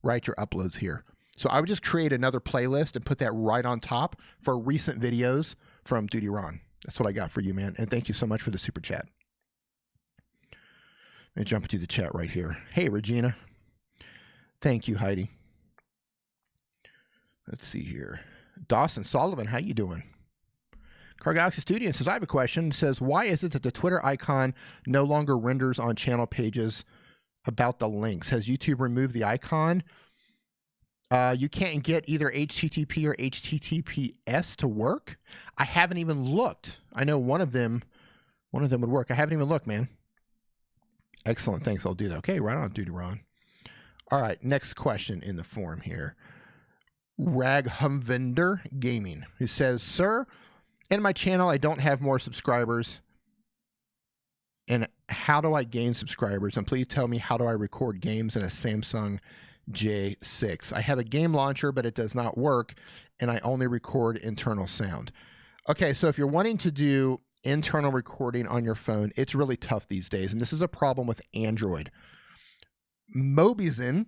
Right, your uploads here. So I would just create another playlist and put that right on top for recent videos from Duty Ron. That's what I got for you, man. And thank you so much for the super chat. Let me jump into the chat right here. Hey, Regina. Thank you, Heidi. Let's see here. Dawson Sullivan, how you doing? Car Galaxy Studio says, I have a question. It says, why is it that the Twitter icon no longer renders on channel pages about the links? Has YouTube removed the icon? You can't get either HTTP or HTTPS to work. I haven't even looked. I know one of them would work. I haven't even looked, man. Excellent. Thanks. I'll do that. Okay, right on, Duty Ron. All right, next question in the forum here. Raghumvinder Gaming, who says, sir, in my channel, I don't have more subscribers. And how do I gain subscribers? And please tell me, how do I record games in a Samsung J6? I have a game launcher, but it does not work, and I only record internal sound. Okay, so if you're wanting to do internal recording on your phone, it's really tough these days, and this is a problem with Android. Mobizen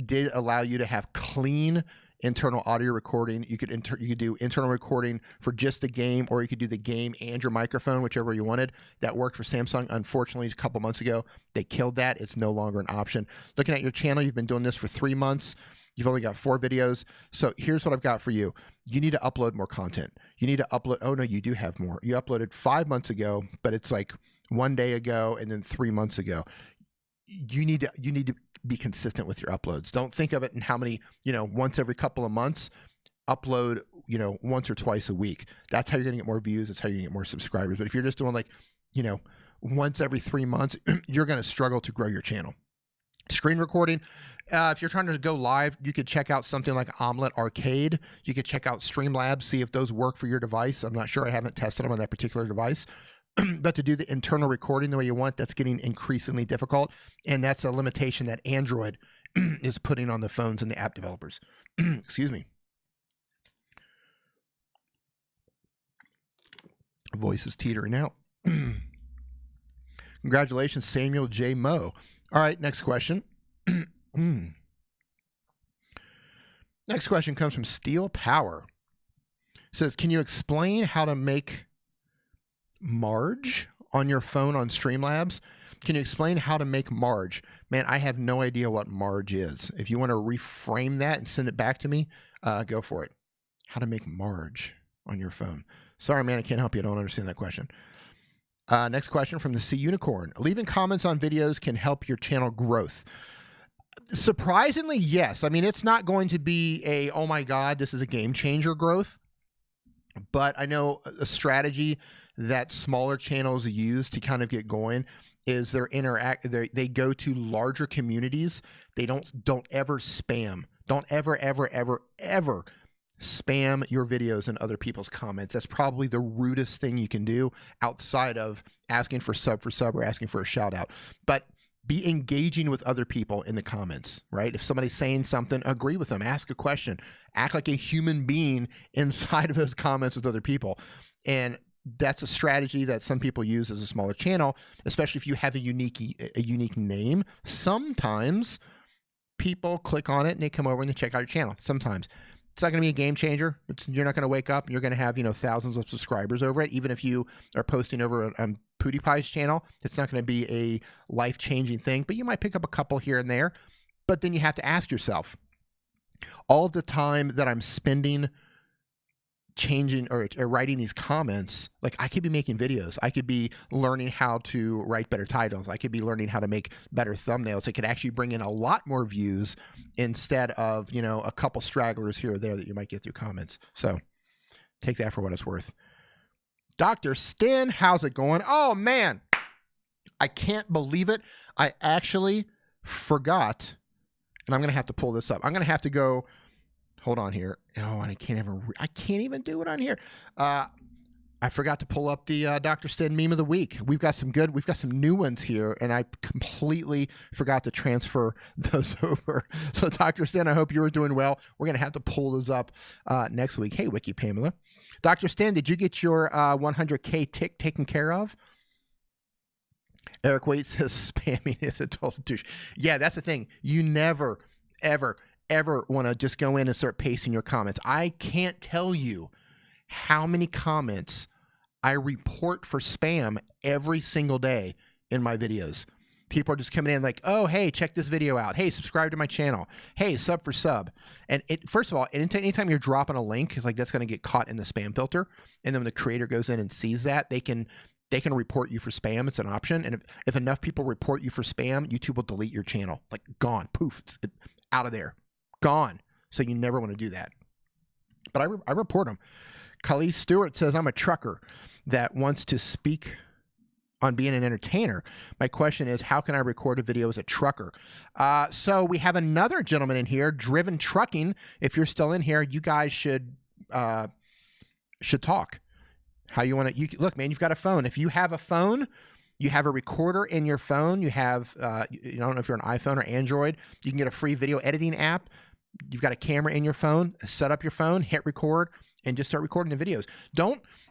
did allow you to have clean internal audio recording. You could do internal recording for just the game, or you could do the game and your microphone, whichever you wanted. That worked for Samsung. Unfortunately, a couple months ago, they killed that. It's no longer an option. Looking at your channel, you've been doing this for 3 months. You've only got 4 videos. So here's what I've got for you. You need to upload more content. You need to upload. Oh no, you do have more. You uploaded 5 months ago, but it's like 1 day ago and then 3 months ago. You need to be consistent with your uploads. Don't think of it in how many, once every couple of months. Upload, once or twice a week. That's how you're going to get more views. That's how you're going to get more subscribers. But if you're just doing like, once every 3 months, you're going to struggle to grow your channel. Screen recording. If you're trying to go live, you could check out something like Omelet Arcade. You could check out Streamlabs, see if those work for your device. I'm not sure. I haven't tested them on that particular device. But to do the internal recording the way you want, that's getting increasingly difficult. And that's a limitation that Android is putting on the phones and the app developers. Excuse me. Voice is teetering out. Congratulations, Samuel J. Moe. All right, next question. Next question comes from Steel Power. It says, can you explain how to make Marge on your phone on Streamlabs? Can you explain how to make Marge? Man, I have no idea what Marge is. If you want to reframe that and send it back to me, go for it. How to make Marge on your phone. Sorry, man, I can't help you. I don't understand that question. Next question from the Sea Unicorn. Leaving comments on videos can help your channel growth. Surprisingly, yes. I mean, it's not going to be a, oh my God, this is a game changer growth. But I know a strategy that smaller channels use to kind of get going is they go to larger communities. They don't ever spam. Don't ever spam your videos in other people's comments. That's probably the rudest thing you can do outside of asking for sub or asking for a shout out. But be engaging with other people in the comments, right? If somebody's saying something, agree with them, ask a question, act like a human being inside of those comments with other people. And that's a strategy that some people use as a smaller channel, especially if you have a unique name. Sometimes people click on it and they come over and they check out your channel. Sometimes It's not going to be a game changer. You're not going to wake up and you're going to have, thousands of subscribers over it. Even if you are posting over on PewDiePie's channel, it's not going to be a life-changing thing, but you might pick up a couple here and there. But then you have to ask yourself, all of the time that I'm spending changing or writing these comments, like I could be making videos. I could be learning how to write better titles. I could be learning how to make better thumbnails. It could actually bring in a lot more views instead of, a couple stragglers here or there that you might get through comments. So take that for what it's worth. Dr. Stin, how's it going? Oh man, I can't believe it. I actually forgot, and I'm going to have to pull this up. I'm going to have to go. Hold on here. Oh, and I can't even do it on here. I forgot to pull up the Dr. Stin meme of the week. We've got some new ones here, and I completely forgot to transfer those over. So Dr. Stin, I hope you were doing well. We're going to have to pull those up next week. Hey, Wiki Pamela. Dr. Stin, did you get your 100K tick taken care of? Eric Waite says spamming is a total douche. Yeah, that's the thing. You never, ever want to just go in and start pasting your comments. I can't tell you how many comments I report for spam every single day in my videos. People are just coming in like, oh, hey, check this video out. Hey, subscribe to my channel. Hey, sub for sub. And first of all, anytime you're dropping a link, like that's going to get caught in the spam filter. And then when the creator goes in and sees that, they can report you for spam. It's an option. And if enough people report you for spam, YouTube will delete your channel. Like gone, poof, it's out of there. Gone. So you never want to do that. But I report them. Khalees Stewart says, I'm a trucker that wants to speak on being an entertainer. My question is, how can I record a video as a trucker? So we have another gentleman in here, Driven Trucking. If you're still in here, you guys should talk. How you want to, look, man, you've got a phone. If you have a phone, you have a recorder in your phone. You have, I don't know if you're an iPhone or Android, you can get a free video editing app. You've got a camera in your phone, set up your phone, hit record, and just start recording the videos.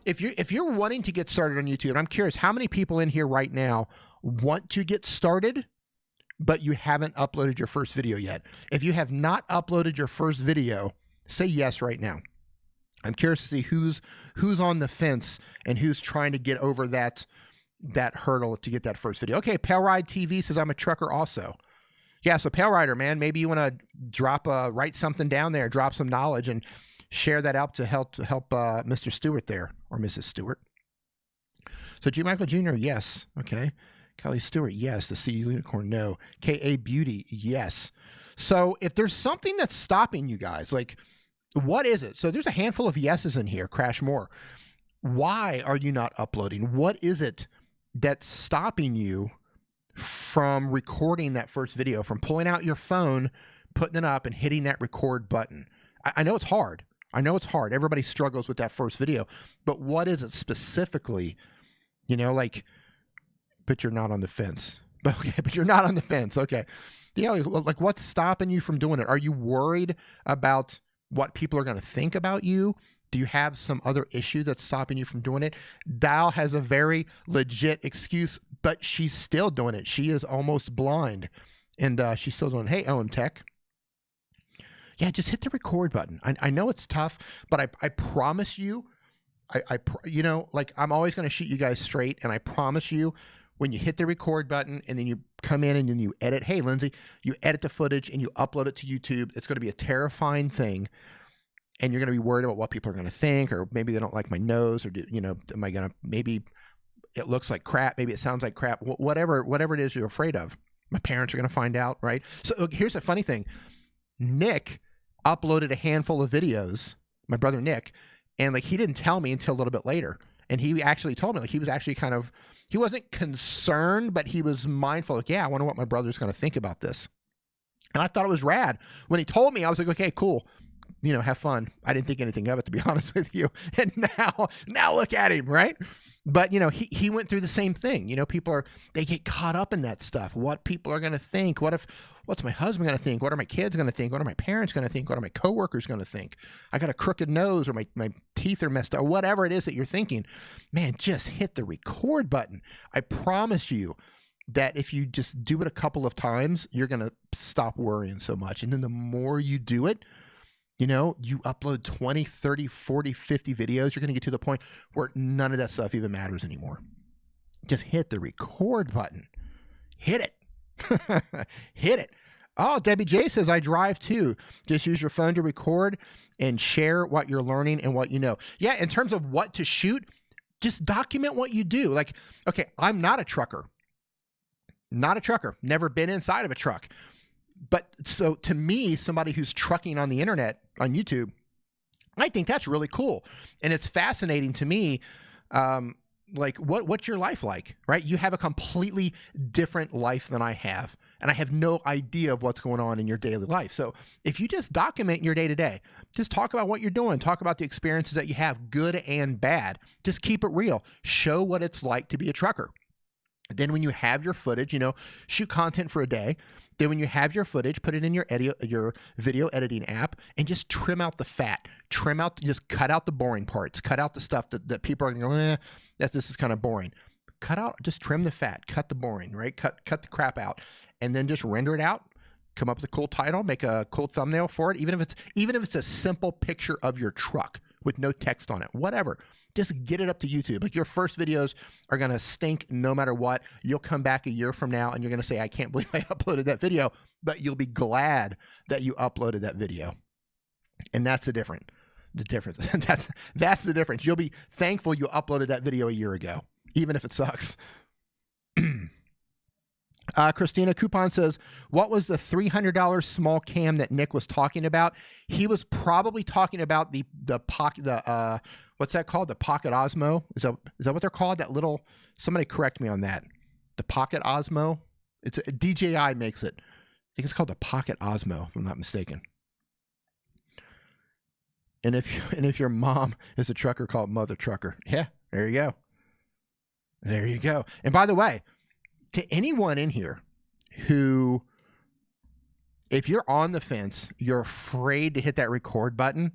If you're wanting to get started on YouTube, and I'm curious, how many people in here right now want to get started, but you haven't uploaded your first video yet? If you have not uploaded your first video, say yes right now. I'm curious to see who's on the fence and who's trying to get over that hurdle to get that first video. Okay, Pale Ride TV says, I'm a trucker also. Yeah, so Pale Rider, man, maybe you want to write something down there, drop some knowledge, and share that out to help Mr. Stewart there, or Mrs. Stewart. So G. Michael Jr., yes. Okay. Kelly Stewart, yes. The C Unicorn, no. K.A. Beauty, yes. So if there's something that's stopping you guys, like, what is it? So there's a handful of yeses in here, Crash Moore. Why are you not uploading? What is it that's stopping you from recording that first video, from pulling out your phone, putting it up, and hitting that record button? I know it's hard. Everybody struggles with that first video, but what is it specifically? But you're not on the fence. But you're not on the fence. Okay. Yeah. Like what's stopping you from doing it? Are you worried about what people are going to think about you? Do you have some other issue that's stopping you from doing it? Dal has a very legit excuse, but she's still doing it. She is almost blind, and she's still doing it. Hey, OM Tech. Yeah, just hit the record button. I know it's tough, but I promise you, I'm always going to shoot you guys straight, and I promise you, when you hit the record button and then you come in and then you edit, hey, Lindsay, you edit the footage and you upload it to YouTube, it's going to be a terrifying thing. And you're going to be worried about what people are going to think, or maybe they don't like my nose, or, am I going to, maybe it looks like crap, maybe it sounds like crap, whatever it is you're afraid of. My parents are going to find out, right? So here's the funny thing. Nick uploaded a handful of videos, my brother Nick, and he didn't tell me until a little bit later. And he actually told me, he was actually he wasn't concerned, but he was mindful. Yeah, I wonder what my brother's going to think about this. And I thought it was rad. When he told me, I was like, okay, cool. Have fun. I didn't think anything of it, to be honest with you. And now look at him, right? But, he went through the same thing. People they get caught up in that stuff. What people are going to think. What's my husband going to think? What are my kids going to think? What are my parents going to think? What are my coworkers going to think? I got a crooked nose, or my teeth are messed up, or whatever it is that you're thinking. Man, just hit the record button. I promise you that if you just do it a couple of times, you're going to stop worrying so much. And then the more you do it, You know, you upload 20, 30, 40, 50 videos, you're going to get to the point where none of that stuff even matters anymore. Just hit the record button. Hit it. Hit it. Oh, Debbie J says, I drive too. Just use your phone to record and share what you're learning and what you know. Yeah, in terms of what to shoot, just document what you do. Like, okay, I'm not a trucker. Not a trucker. Never been inside of a truck. But so to me, somebody who's trucking on the internet, on YouTube, I think that's really cool. And it's fascinating to me, like what's your life like, right? You have a completely different life than I have. And I have no idea of what's going on in your daily life. So if you just document your day-to-day, just talk about what you're doing, talk about the experiences that you have, good and bad. Just keep it real. Show what it's like to be a trucker. Then when you have your footage, you know, shoot content for a day. Then when you have your footage, put it in your video editing app and just trim out the fat. Just cut out the boring parts. Cut out the stuff that people are going to go, this is kind of boring. Cut out, just trim the fat, cut the boring, right? Cut the crap out. And then just render it out, come up with a cool title, make a cool thumbnail for it. Even if it's a simple picture of your truck with no text on it, whatever. Just get it up to YouTube. Like your first videos are going to stink no matter what. You'll come back a year from now and you're going to say, I can't believe I uploaded that video, but you'll be glad that you uploaded that video. And that's the difference. That's the difference. You'll be thankful you uploaded that video a year ago, even if it sucks. Christina Coupon says, what was the $300 small cam that Nick was talking about? He was probably talking about the pocket, what's that called? The Pocket Osmo? Is that what they're called? That little, somebody correct me on that. The Pocket Osmo? It's DJI makes it. I think it's called the Pocket Osmo, if I'm not mistaken. And if your mom is a trucker, call it Mother Trucker. Yeah, there you go. There you go. And by the way, to anyone in here who, if you're on the fence, you're afraid to hit that record button,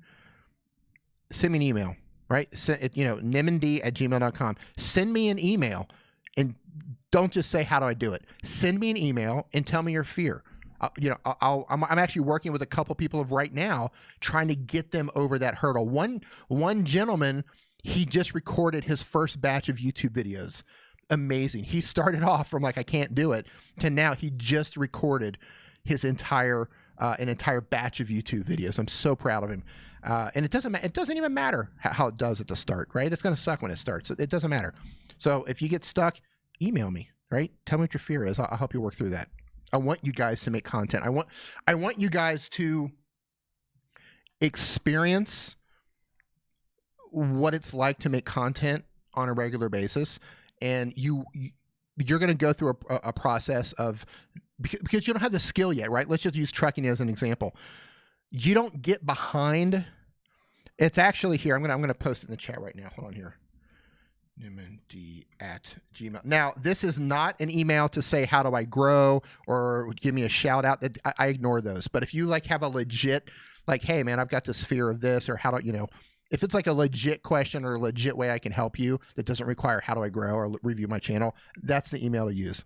send me an email, right? nimmind@gmail.com. Send me an email and don't just say, how do I do it? Send me an email and tell me your fear. I'm actually working with a couple people right now trying to get them over that hurdle. One gentleman, he just recorded his first batch of YouTube videos. Amazing. He started off from like, I can't do it, to now he just recorded his an entire batch of YouTube videos. I'm so proud of him. And it doesn't even matter how it does at the start, right? It's going to suck when it starts. It doesn't matter. So if you get stuck, email me, right? Tell me what your fear is. I'll help you work through that. I want you guys to make content. I want you guys to experience what it's like to make content on a regular basis. And you're going to go through a process of, because you don't have the skill yet, right? Let's just use trucking as an example. You don't get behind. It's actually here. I'm going to post it in the chat right now. Hold on here. Nimmind@gmail. Now, this is not an email to say, how do I grow, or give me a shout out. I ignore those. But if you like have a legit, like, hey man, I've got this fear of this, or how do, if it's like a legit question or a legit way I can help you that doesn't require how do I grow or review my channel, that's the email to use.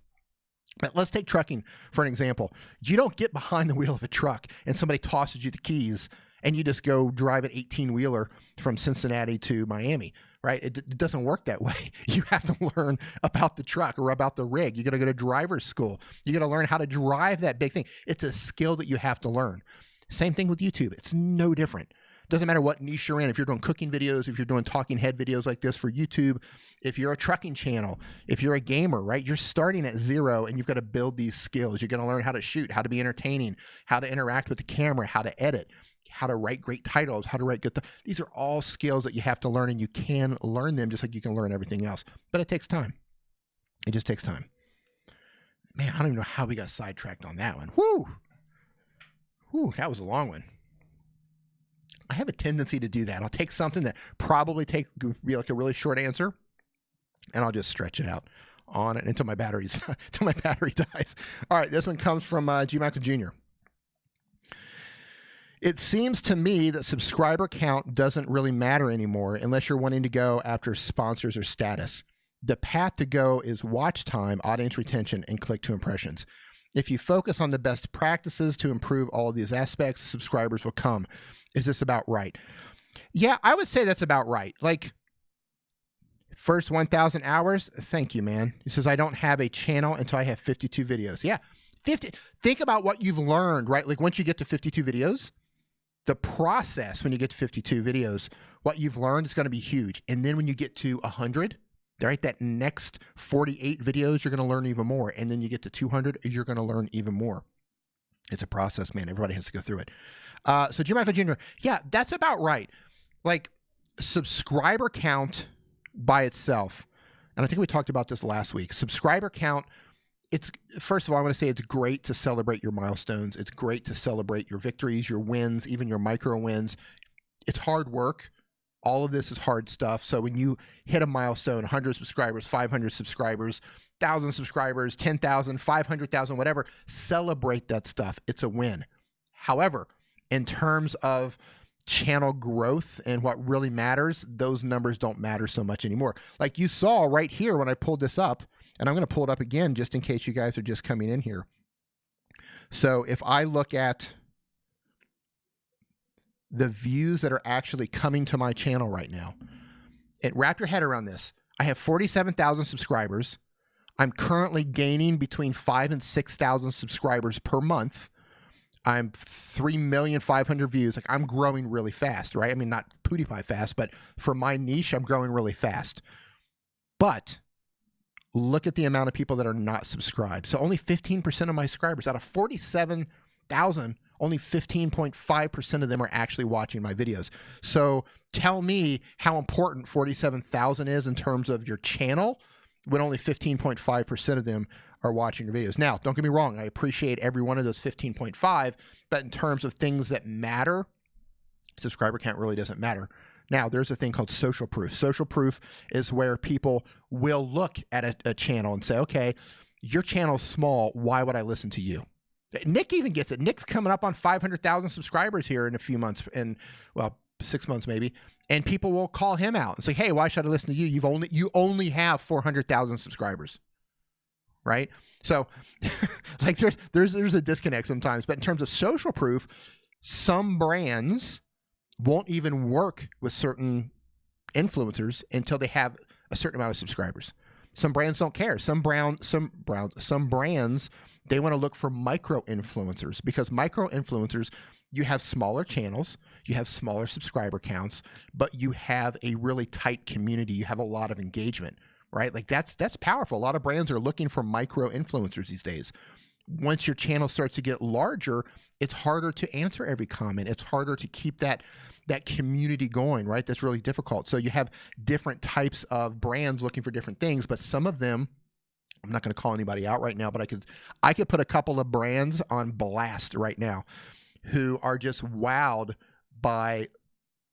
But let's take trucking for an example. You don't get behind the wheel of a truck and somebody tosses you the keys and you just go drive an 18-wheeler from Cincinnati to Miami, right? It doesn't work that way. You have to learn about the truck or about the rig. You got to go to driver's school. You got to learn how to drive that big thing. It's a skill that you have to learn. Same thing with YouTube. It's no different. Doesn't matter what niche you're in. If you're doing cooking videos, if you're doing talking head videos like this for YouTube, if you're a trucking channel, if you're a gamer, right? You're starting at zero and you've got to build these skills. You're going to learn how to shoot, how to be entertaining, how to interact with the camera, how to edit, how to write great titles, how to write good. These are all skills that you have to learn, and you can learn them just like you can learn everything else. But it takes time. It just takes time. Man, I don't even know how we got sidetracked on that one. Whoo! That was a long one. I have a tendency to do that. I'll take something that probably be like a really short answer, and I'll just stretch it out on it until my battery dies. All right, this one comes from G. Michael Jr. It seems to me that subscriber count doesn't really matter anymore unless you're wanting to go after sponsors or status. The path to go is watch time, audience retention, and click to impressions. If you focus on the best practices to improve all of these aspects, subscribers will come. Is this about right? Yeah, I would say that's about right. Like, first 1,000 hours, thank you, man. He says, I don't have a channel until I have 52 videos. Yeah, 50. Think about what you've learned, right? Like, once you get to 52 videos, the process when you get to 52 videos, what you've learned is going to be huge. And then when you get to 100, right, that next 48 videos, you're going to learn even more. And then you get to 200, you're going to learn even more. It's a process, man. Everybody has to go through it. So Jim Michael Jr., yeah, that's about right. Like, subscriber count by itself, and I think we talked about this last week, subscriber count, it's, first of all, I want to say it's great to celebrate your milestones. It's great to celebrate your victories, your wins, even your micro wins. It's hard work. All of this is hard stuff. So when you hit a milestone, 100 subscribers, 500 subscribers, 1,000 subscribers, 10,000, 500,000, whatever, celebrate that stuff. It's a win. However, in terms of channel growth and what really matters, those numbers don't matter so much anymore. Like you saw right here when I pulled this up, and I'm going to pull it up again just in case you guys are just coming in here. So if I look at the views that are actually coming to my channel right now, and wrap your head around this, I have 47,000 subscribers. I'm currently gaining between 5,000 and 6,000 subscribers per month. I'm 3,500,000 views. Like, I'm growing really fast, right? I mean, not PewDiePie fast, but for my niche, I'm growing really fast. But look at the amount of people that are not subscribed. So only 15% of my subscribers out of 47,000, only 15.5% of them are actually watching my videos. So tell me how important 47,000 is in terms of your channel when only 15.5% of them are watching your videos. Now, don't get me wrong. I appreciate every one of those 15.5, but in terms of things that matter, subscriber count really doesn't matter. Now, there's a thing called social proof. Social proof is where people will look at a channel and say, okay, your channel's small. Why would I listen to you? Nick even gets it. Nick's coming up on 500,000 subscribers here in a few months, and well, 6 months maybe. And people will call him out and say, hey, why should I listen to you? You only have 400,000 subscribers, right? So like there's a disconnect sometimes. But in terms of social proof, some brands won't even work with certain influencers until they have a certain amount of subscribers. Some brands don't care. Some brands, they want to look for micro influencers, because micro influencers, you have smaller channels, you have smaller subscriber counts, but you have a really tight community. You have a lot of engagement, right? Like that's powerful. A lot of brands are looking for micro influencers these days. Once your channel starts to get larger, it's harder to answer every comment. It's harder to keep that community going, right? That's really difficult. So you have different types of brands looking for different things, but some of them, I'm not going to call anybody out right now, but I could put a couple of brands on blast right now who are just wowed by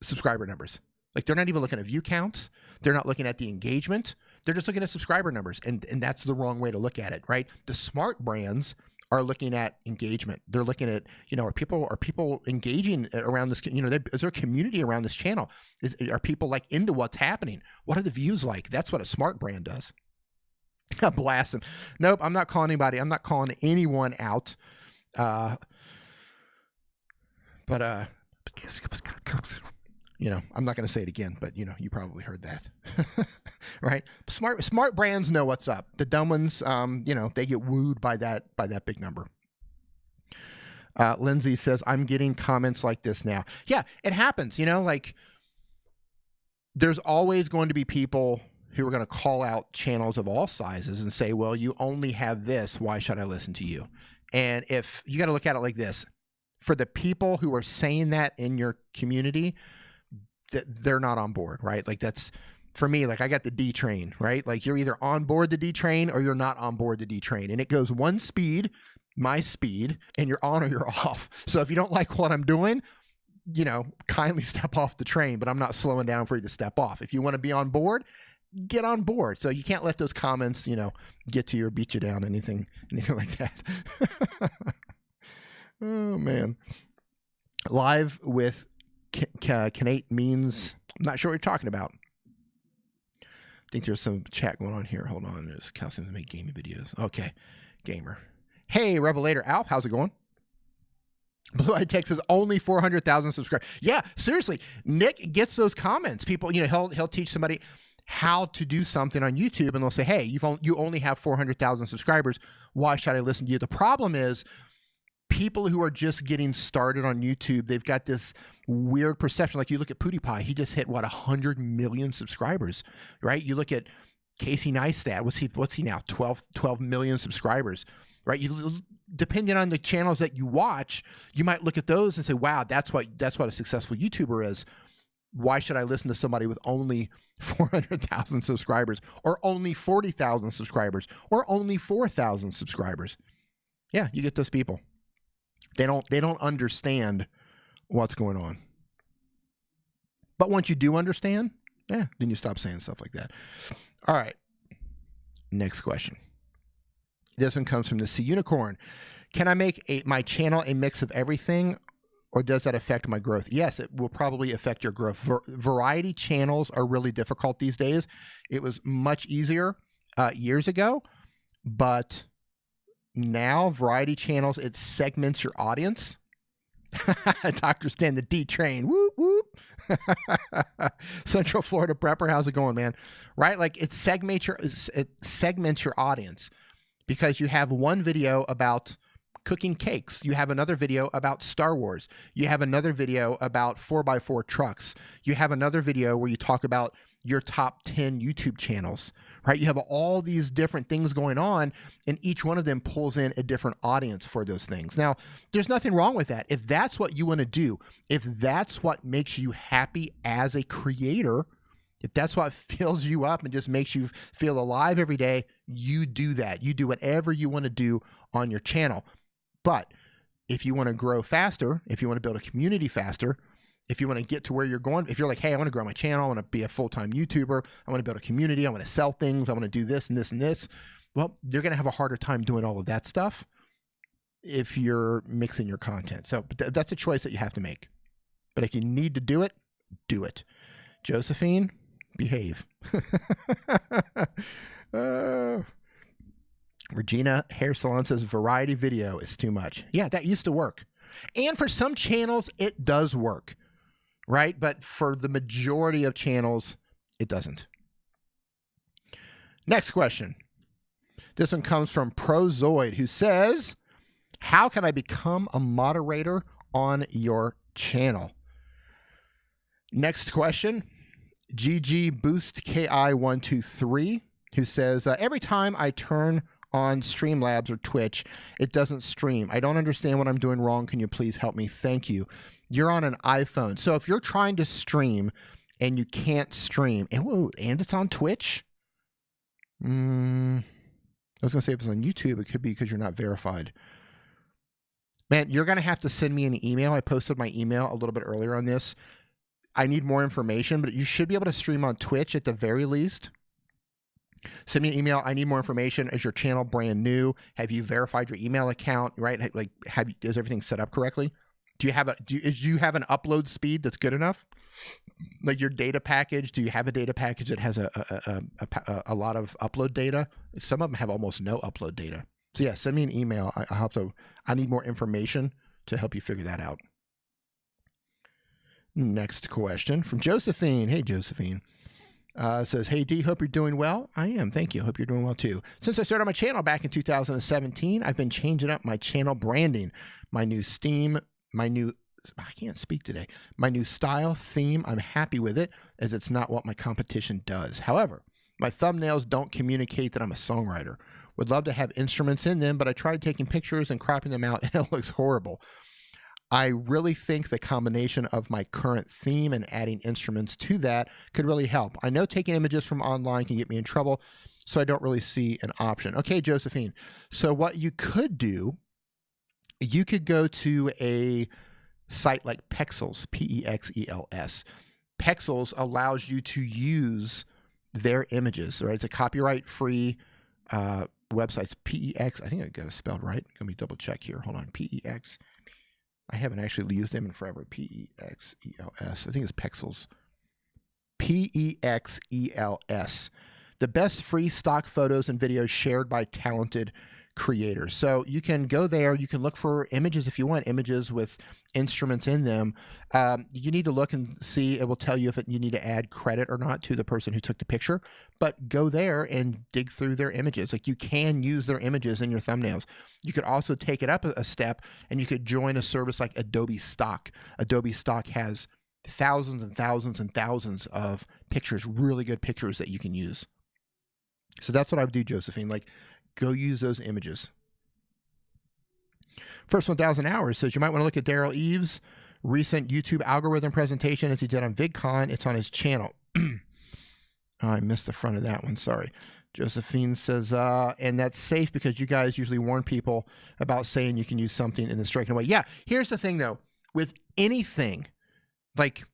subscriber numbers. Like, they're not even looking at view counts. They're not looking at the engagement. They're just looking at subscriber numbers. And that's the wrong way to look at it, right? The smart brands are looking at engagement. They're looking at, are people engaging around this, is there a community around this channel? Are people like into what's happening? What are the views like? That's what a smart brand does. Blast them. Nope, I'm not calling anybody. I'm not calling anyone out. But I'm not going to say it again, but you probably heard that. Right? Smart brands know what's up. The dumb ones, they get wooed by that big number. Lindsay says, I'm getting comments like this now. Yeah, it happens. Like, there's always going to be people who are going to call out channels of all sizes and say, well, you only have this. Why should I listen to you? And if you got to look at it like this, for the people who are saying that in your community, they're not on board, right? Like, that's, for me, like, I got the D train, right? Like, you're either on board the D train or you're not on board the D train. And it goes one speed, my speed, and you're on or you're off. So if you don't like what I'm doing, kindly step off the train, but I'm not slowing down for you to step off. If you want to be on board, get on board. So you can't let those comments, get to you or beat you down, anything like that. Oh, man. Live with Canate means, I'm not sure what you're talking about. I think there's some chat going on here. Hold on. There's calcium to make gaming videos. Okay. Gamer. Hey, Revelator Alf, how's it going? Blue Eye Tech says only 400,000 subscribers. Yeah, seriously. Nick gets those comments. People, he'll teach somebody how to do something on YouTube, and they'll say, hey, you only have 400,000 subscribers. Why should I listen to you? The problem is people who are just getting started on YouTube, they've got this weird perception. Like you look at PewDiePie, he just hit, 100 million subscribers, right? You look at Casey Neistat, what's he now? 12 million subscribers, right? Depending on the channels that you watch, you might look at those and say, wow, that's what a successful YouTuber is. Why should I listen to somebody with only 400,000 subscribers, or only 40,000 subscribers, or only 4,000 subscribers? Yeah, you get those people. They don't understand what's going on. But once you do understand, then you stop saying stuff like that. All right. Next question. This one comes from the Sea Unicorn. Can I make my channel a mix of everything, or does that affect my growth? Yes, it will probably affect your growth. Variety channels are really difficult these days. It was much easier years ago, but now variety channels, it segments your audience. Dr. Stan, the D train, whoop, whoop. Central Florida prepper, how's it going, man? Right? Like it segments your audience, because you have one video about cooking cakes. You have another video about Star Wars. You have another video about 4x4 trucks. You have another video where you talk about your top 10 YouTube channels, right? You have all these different things going on, and each one of them pulls in a different audience for those things. Now, there's nothing wrong with that. If that's what you want to do, if that's what makes you happy as a creator, if that's what fills you up and just makes you feel alive every day, you do that. You do whatever you want to do on your channel. But if you want to grow faster, if you want to build a community faster, if you want to get to where you're going, if you're like, hey, I want to grow my channel, I want to be a full-time YouTuber, I want to build a community, I want to sell things, I want to do this and this and this, well, you're going to have a harder time doing all of that stuff if you're mixing your content. So that's a choice that you have to make. But if you need to do it, do it. Josephine, behave. Regina Hair Salon says variety video is too much. Yeah, that used to work. And for some channels, it does work, right? But for the majority of channels, it doesn't. Next question. This one comes from Prozoid, who says, how can I become a moderator on your channel? Next question. GG Boost KI123, who says, every time I turn on Streamlabs or Twitch, it doesn't stream. I don't understand what I'm doing wrong. Can you please help me? Thank you. You're on an iPhone. So if you're trying to stream and you can't stream, and it's on Twitch, I was going to say if it's on YouTube, it could be because you're not verified. Man, you're going to have to send me an email. I posted my email a little bit earlier on this. I need more information, but you should be able to stream on Twitch at the very least. Send me an email. I need more information. Is your channel brand new? Have you verified your email account? Right? Like, is everything set up correctly? Do you have an upload speed that's good enough? Like your data package. Do you have a data package that has a lot of upload data? Some of them have almost no upload data. So yeah, send me an email. I need more information to help you figure that out. Next question from Josephine. Hey, Josephine. Says, hey, D, hope you're doing well. I am. Thank you. Hope you're doing well, too. Since I started my channel back in 2017, I've been changing up my channel branding. My new I can't speak today. My new style, theme, I'm happy with it, as it's not what my competition does. However, my thumbnails don't communicate that I'm a songwriter. Would love to have instruments in them, but I tried taking pictures and cropping them out, and it looks horrible. I really think the combination of my current theme and adding instruments to that could really help. I know taking images from online can get me in trouble, so I don't really see an option. Okay, Josephine. So what you could do, you could go to a site like Pexels, P-E-X-E-L-S. Pexels allows you to use their images, right? It's a copyright-free website. P-E-X, I think I got it spelled right. Let me double check here. Hold on, P-E-X. I haven't actually used them in forever. P-E-X-E-L-S. I think it's Pexels. P-E-X-E-L-S. The best free stock photos and videos shared by talented creators. So you can go there, you can look for images if you want, images with instruments in them. You need to look and see, it will tell you if you need to add credit or not to the person who took the picture, but go there and dig through their images. Like, you can use their images in your thumbnails. You could also take it up a step and you could join a service like Adobe Stock. Adobe Stock has thousands and thousands and thousands of pictures, really good pictures that you can use. So that's what I would do, Josephine. Like, go use those images. First 1,000 hours says you might want to look at Daryl Eves' recent YouTube algorithm presentation as he did on VidCon. It's on his channel. Oh, I missed the front of that one. Sorry. Josephine says, and that's safe because you guys usually warn people about saying you can use something in the striking way. Yeah, here's the thing, though. With anything, like,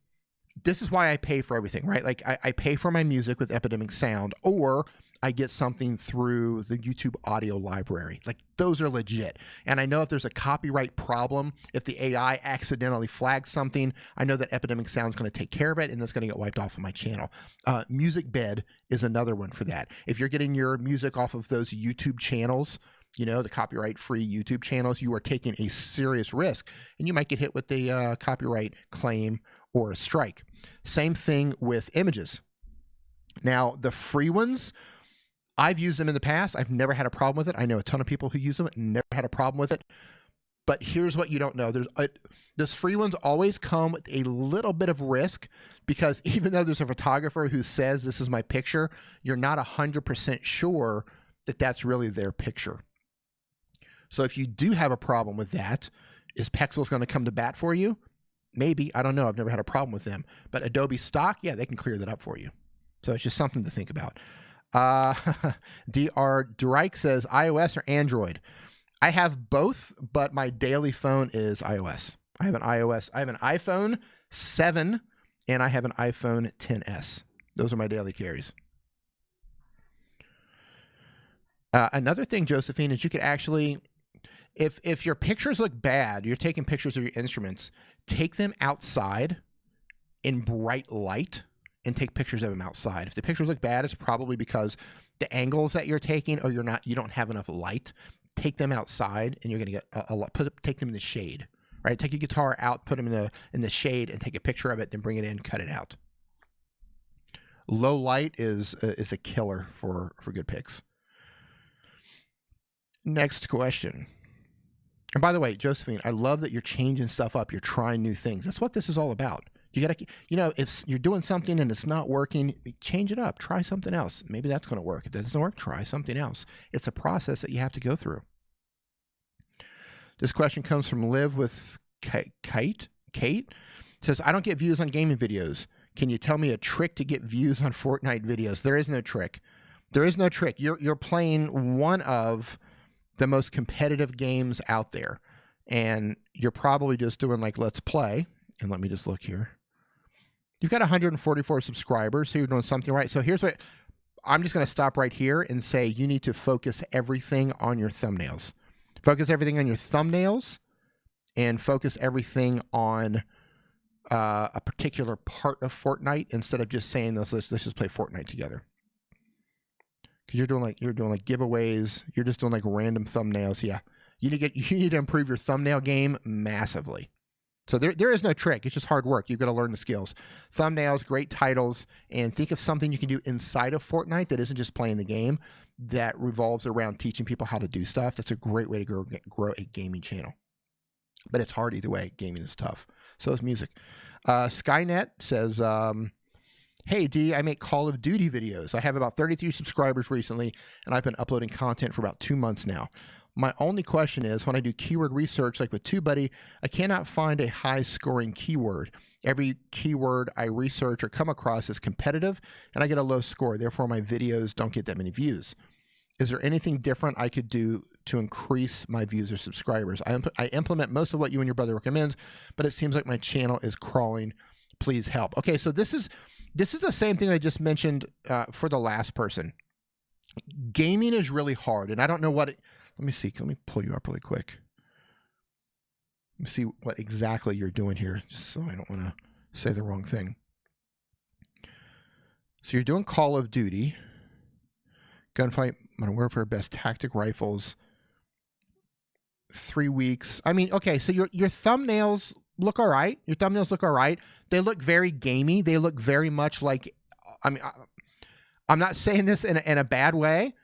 this is why I pay for everything, right? Like, I pay for my music with Epidemic Sound, or I get something through the YouTube audio library. Like, those are legit. And I know if there's a copyright problem, if the AI accidentally flags something, I know that Epidemic Sound's going to take care of it and it's going to get wiped off of my channel. MusicBed is another one for that. If you're getting your music off of those YouTube channels, you know, the copyright-free YouTube channels, you are taking a serious risk and you might get hit with a copyright claim or a strike. Same thing with images. Now, the free ones, I've used them in the past. I've never had a problem with it. I know a ton of people who use them, never had a problem with it. But here's what you don't know. Those free ones always come with a little bit of risk, because even though there's a photographer who says this is my picture, you're not 100% sure that that's really their picture. So if you do have a problem with that, is Pexels going to come to bat for you? Maybe. I don't know. I've never had a problem with them. But Adobe Stock, yeah, they can clear that up for you. So it's just something to think about. Dr. Drake says, iOS or Android? I have both, but my daily phone is iOS. I have an iPhone 7 and I have an iPhone XS. Those are my daily carries. Another thing, Josephine, is you could actually, if your pictures look bad, you're taking pictures of your instruments, take them outside in bright light and take pictures of them outside. If the pictures look bad, it's probably because the angles that you're taking, or you don't have enough light. Take them outside and you're going to get a lot. Take them in the shade, right? Take your guitar out, put them in the shade and take a picture of it, then bring it in, cut it out. Low light is a killer for good pics. Next question. And by the way, Josephine, I love that you're changing stuff up. You're trying new things. That's what this is all about. You got to, you know, if you're doing something and it's not working, change it up. Try something else. Maybe that's going to work. If that doesn't work, try something else. It's a process that you have to go through. This question comes from Live with Kate. Kate says, I don't get views on gaming videos. Can you tell me a trick to get views on Fortnite videos? There is no trick. There is no trick. You're playing one of the most competitive games out there, and you're probably just doing like Let's Play. And let me just look here. You've got 144 subscribers, so you're doing something right. So here's what I'm just going to stop right here and say you need to focus everything on your thumbnails. Focus everything on your thumbnails and focus everything on a particular part of Fortnite instead of just saying let's just play Fortnite together. Because you're doing like giveaways, you're just doing like random thumbnails. Yeah. You need to improve your thumbnail game massively. So there is no trick. It's just hard work. You've got to learn the skills. Thumbnails, great titles, and think of something you can do inside of Fortnite that isn't just playing the game, that revolves around teaching people how to do stuff. That's a great way to grow a gaming channel. But it's hard either way. Gaming is tough. So is music. Skynet says, hey, D, I make Call of Duty videos. I have about 33 subscribers recently, and I've been uploading content for about 2 months now. My only question is, when I do keyword research, like with TubeBuddy, I cannot find a high-scoring keyword. Every keyword I research or come across is competitive, and I get a low score. Therefore, my videos don't get that many views. Is there anything different I could do to increase my views or subscribers? I implement most of what you and your brother recommends, but it seems like my channel is crawling. Please help. Okay, so this is the same thing I just mentioned for the last person. Gaming is really hard, and I don't know what let me see. Let me pull you up really quick. Let me see what exactly you're doing here, just so I don't want to say the wrong thing. So you're doing Call of Duty, Gunfight, Modern Warfare, Best Tactic Rifles. 3 weeks. I mean, okay, so your thumbnails look all right. Your thumbnails look all right. They look very gamey. They look very much like, I mean, I'm not saying this in a bad way,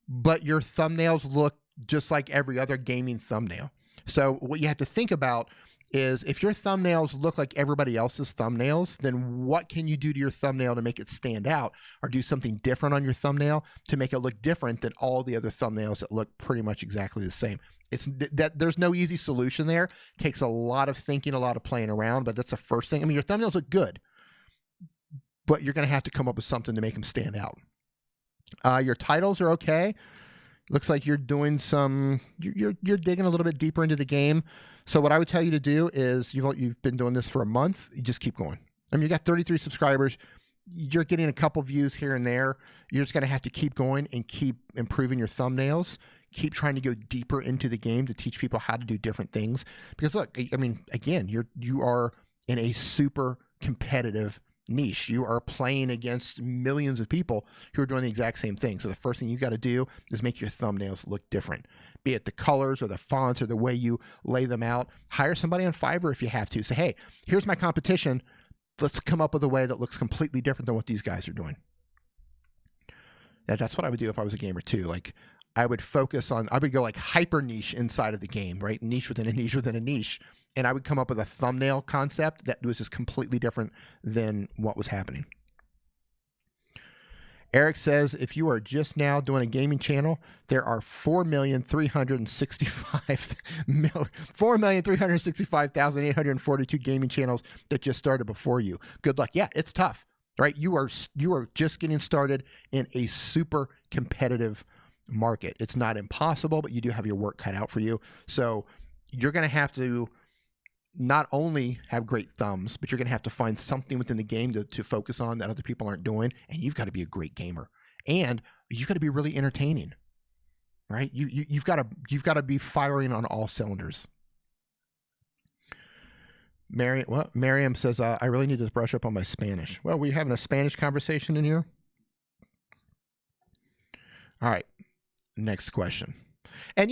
but your thumbnails look just like every other gaming thumbnail. So what you have to think about is if your thumbnails look like everybody else's thumbnails, then what can you do to your thumbnail to make it stand out, or do something different on your thumbnail to make it look different than all the other thumbnails that look pretty much exactly the same. It's that there's no easy solution there. It takes a lot of thinking, a lot of playing around, but that's the first thing. I mean, your thumbnails look good, but you're going to have to come up with something to make them stand out. Your titles are okay. Looks like you're doing some, you're digging a little bit deeper into the game. So what I would tell you to do is, you've been doing this for a month, you just keep going. I mean, you got 33 subscribers. You're getting a couple views here and there. You're just going to have to keep going and keep improving your thumbnails. Keep trying to go deeper into the game to teach people how to do different things. Because look, I mean, again, you are in a super competitive niche. You are playing against millions of people who are doing the exact same thing. So the first thing you got to do is make your thumbnails look different, be it the colors or the fonts or the way you lay them out. Hire somebody on Fiverr if you have to. Say, hey, here's my competition. Let's come up with a way that looks completely different than what these guys are doing. Now, that's what I would do if I was a gamer too. Like, I would focus on, I would go like hyper niche inside of the game, right? Niche within a niche within a niche. And I would come up with a thumbnail concept that was just completely different than what was happening. Eric says, if you are just now doing a gaming channel, there are 4,365,842 gaming channels that just started before you. Good luck. Yeah, it's tough, right? You are just getting started in a super competitive market. It's not impossible, but you do have your work cut out for you. So you're going to have to not only have great thumbs, but you're going to have to find something within the game to focus on that other people aren't doing. And you've got to be a great gamer, and you've got to be really entertaining, right? You've got to be firing on all cylinders. Miriam says, I really need to brush up on my Spanish. Well, we're having a Spanish conversation in here. All right. Next question. And,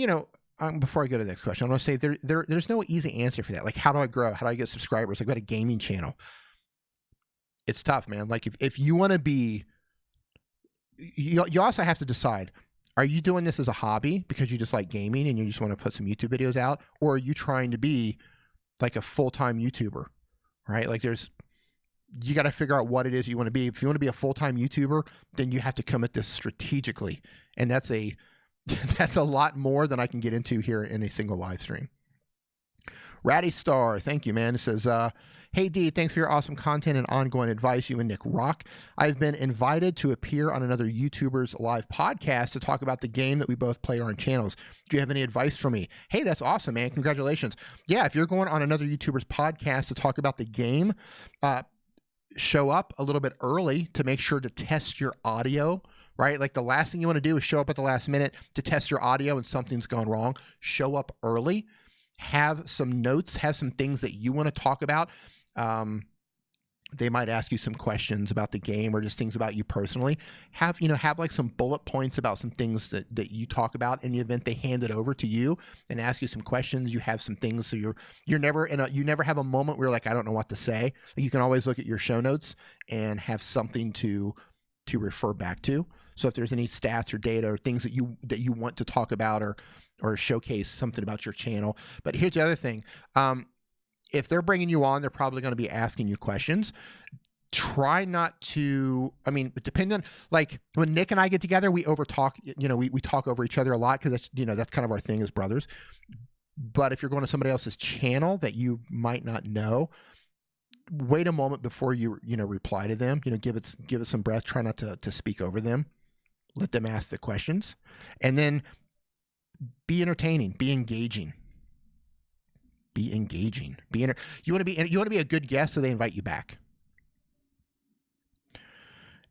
before I go to the next question, I want to say there's no easy answer for that. Like, how do I grow? How do I get subscribers? I've got a gaming channel. It's tough, man. Like, if you want to be, you also have to decide, are you doing this as a hobby because you just like gaming and you just want to put some YouTube videos out? Or are you trying to be like a full-time YouTuber, right? Like, you got to figure out what it is you want to be. If you want to be a full-time YouTuber, then you have to come at this strategically. And that's a lot more than I can get into here in a single live stream. Ratty Star, thank you, man. It says, hey, D, thanks for your awesome content and ongoing advice. You and Nick rock. I've been invited to appear on another YouTuber's live podcast to talk about the game that we both play on our channels. Do you have any advice for me? Hey, that's awesome, man. Congratulations. Yeah, if you're going on another YouTuber's podcast to talk about the game, show up a little bit early to make sure to test your audio. Right? Like, the last thing you want to do is show up at the last minute to test your audio and something's gone wrong. Show up early, have some notes, have some things that you want to talk about. They might ask you some questions about the game or just things about you personally. Have like some bullet points about some things that you talk about in the event they hand it over to you and ask you some questions. You have some things, so you never have a moment where you're like, I don't know what to say. You can always look at your show notes and have something to refer back to. So if there's any stats or data or things that you want to talk about or showcase something about your channel. But here's the other thing. If they're bringing you on, they're probably going to be asking you questions. Try not to, depending on, like, when Nick and I get together, we overtalk, we talk over each other a lot because that's kind of our thing as brothers. But if you're going to somebody else's channel that you might not know, wait a moment before you reply to them. Give it some breath. Try not to speak over them. Let them ask the questions, and then be entertaining. Be engaging. Be engaging. You want to be a good guest, so they invite you back.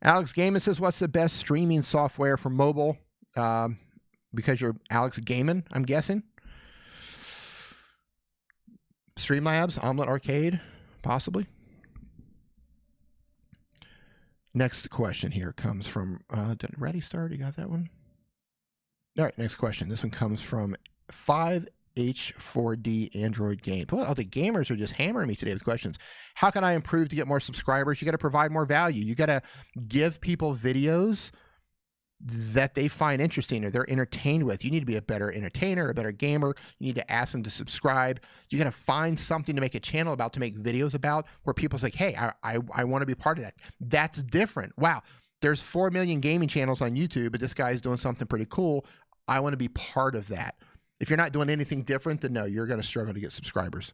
Alex Gaiman says, "What's the best streaming software for mobile?" Because you're Alex Gaiman, I'm guessing. Streamlabs, Omelet Arcade, possibly. Next question here comes from, did it ready start? You got that one? All right, next question. This one comes from 5 H4D Android game. Well, the gamers are just hammering me today with questions. How can I improve to get more subscribers? You got to provide more value. You got to give people videos that they find interesting or they're entertained with. You need to be a better entertainer, a better gamer. You need to ask them to subscribe. You got to find something to make a channel about, to make videos about, where people's like, hey, I want to be part of that. That's different. Wow, there's 4 million gaming channels on YouTube, but this guy's doing something pretty cool. I want to be part of that. If you're not doing anything different, then no, you're going to struggle to get subscribers.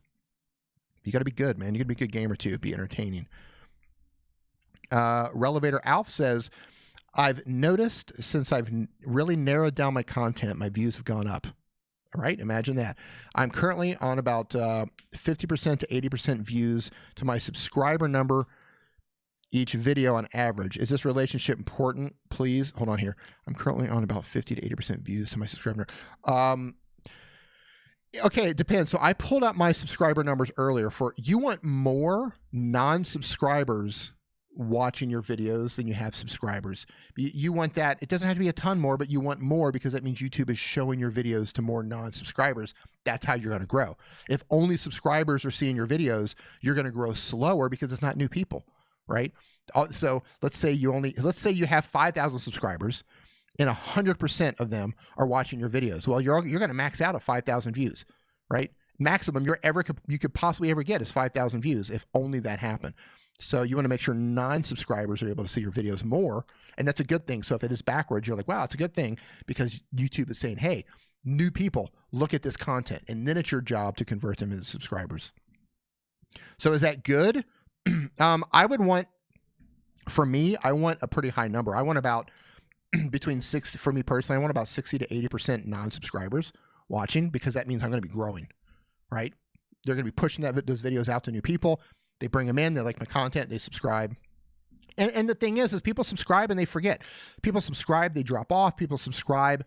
You got to be good, man. You got to be a good gamer too, be entertaining. Relevator Alf says, I've noticed since I've really narrowed down my content, my views have gone up. All right, imagine that. I'm currently on about 50% to 80% views to my subscriber number each video on average. Is this relationship important? Please hold on here. I'm currently on about 50 to 80% views to my subscriber number. Okay, it depends. So I pulled up my subscriber numbers earlier. For you want more non-subscribers watching your videos than you have subscribers. You want that. It doesn't have to be a ton more, but you want more because that means YouTube is showing your videos to more non-subscribers. That's how you're going to grow. If only subscribers are seeing your videos, you're going to grow slower because it's not new people, right? So let's say you have 5,000 subscribers and 100% of them are watching your videos. Well, you're going to max out at 5,000 views, right? Maximum you could possibly ever get is 5,000 views if only that happened. So you want to make sure non-subscribers are able to see your videos more, and that's a good thing. So if it is backwards, you're like, wow, it's a good thing because YouTube is saying, hey, new people, look at this content, and then it's your job to convert them into subscribers. So is that good? I would want, for me, I want a pretty high number. I want about between 60, for me personally, I want about 60 to 80% non-subscribers watching, because that means I'm going to be growing, right? They're going to be pushing those videos out to new people. They bring them in, they like my content, they subscribe. And the thing is people subscribe and they forget. People subscribe, they drop off, people subscribe.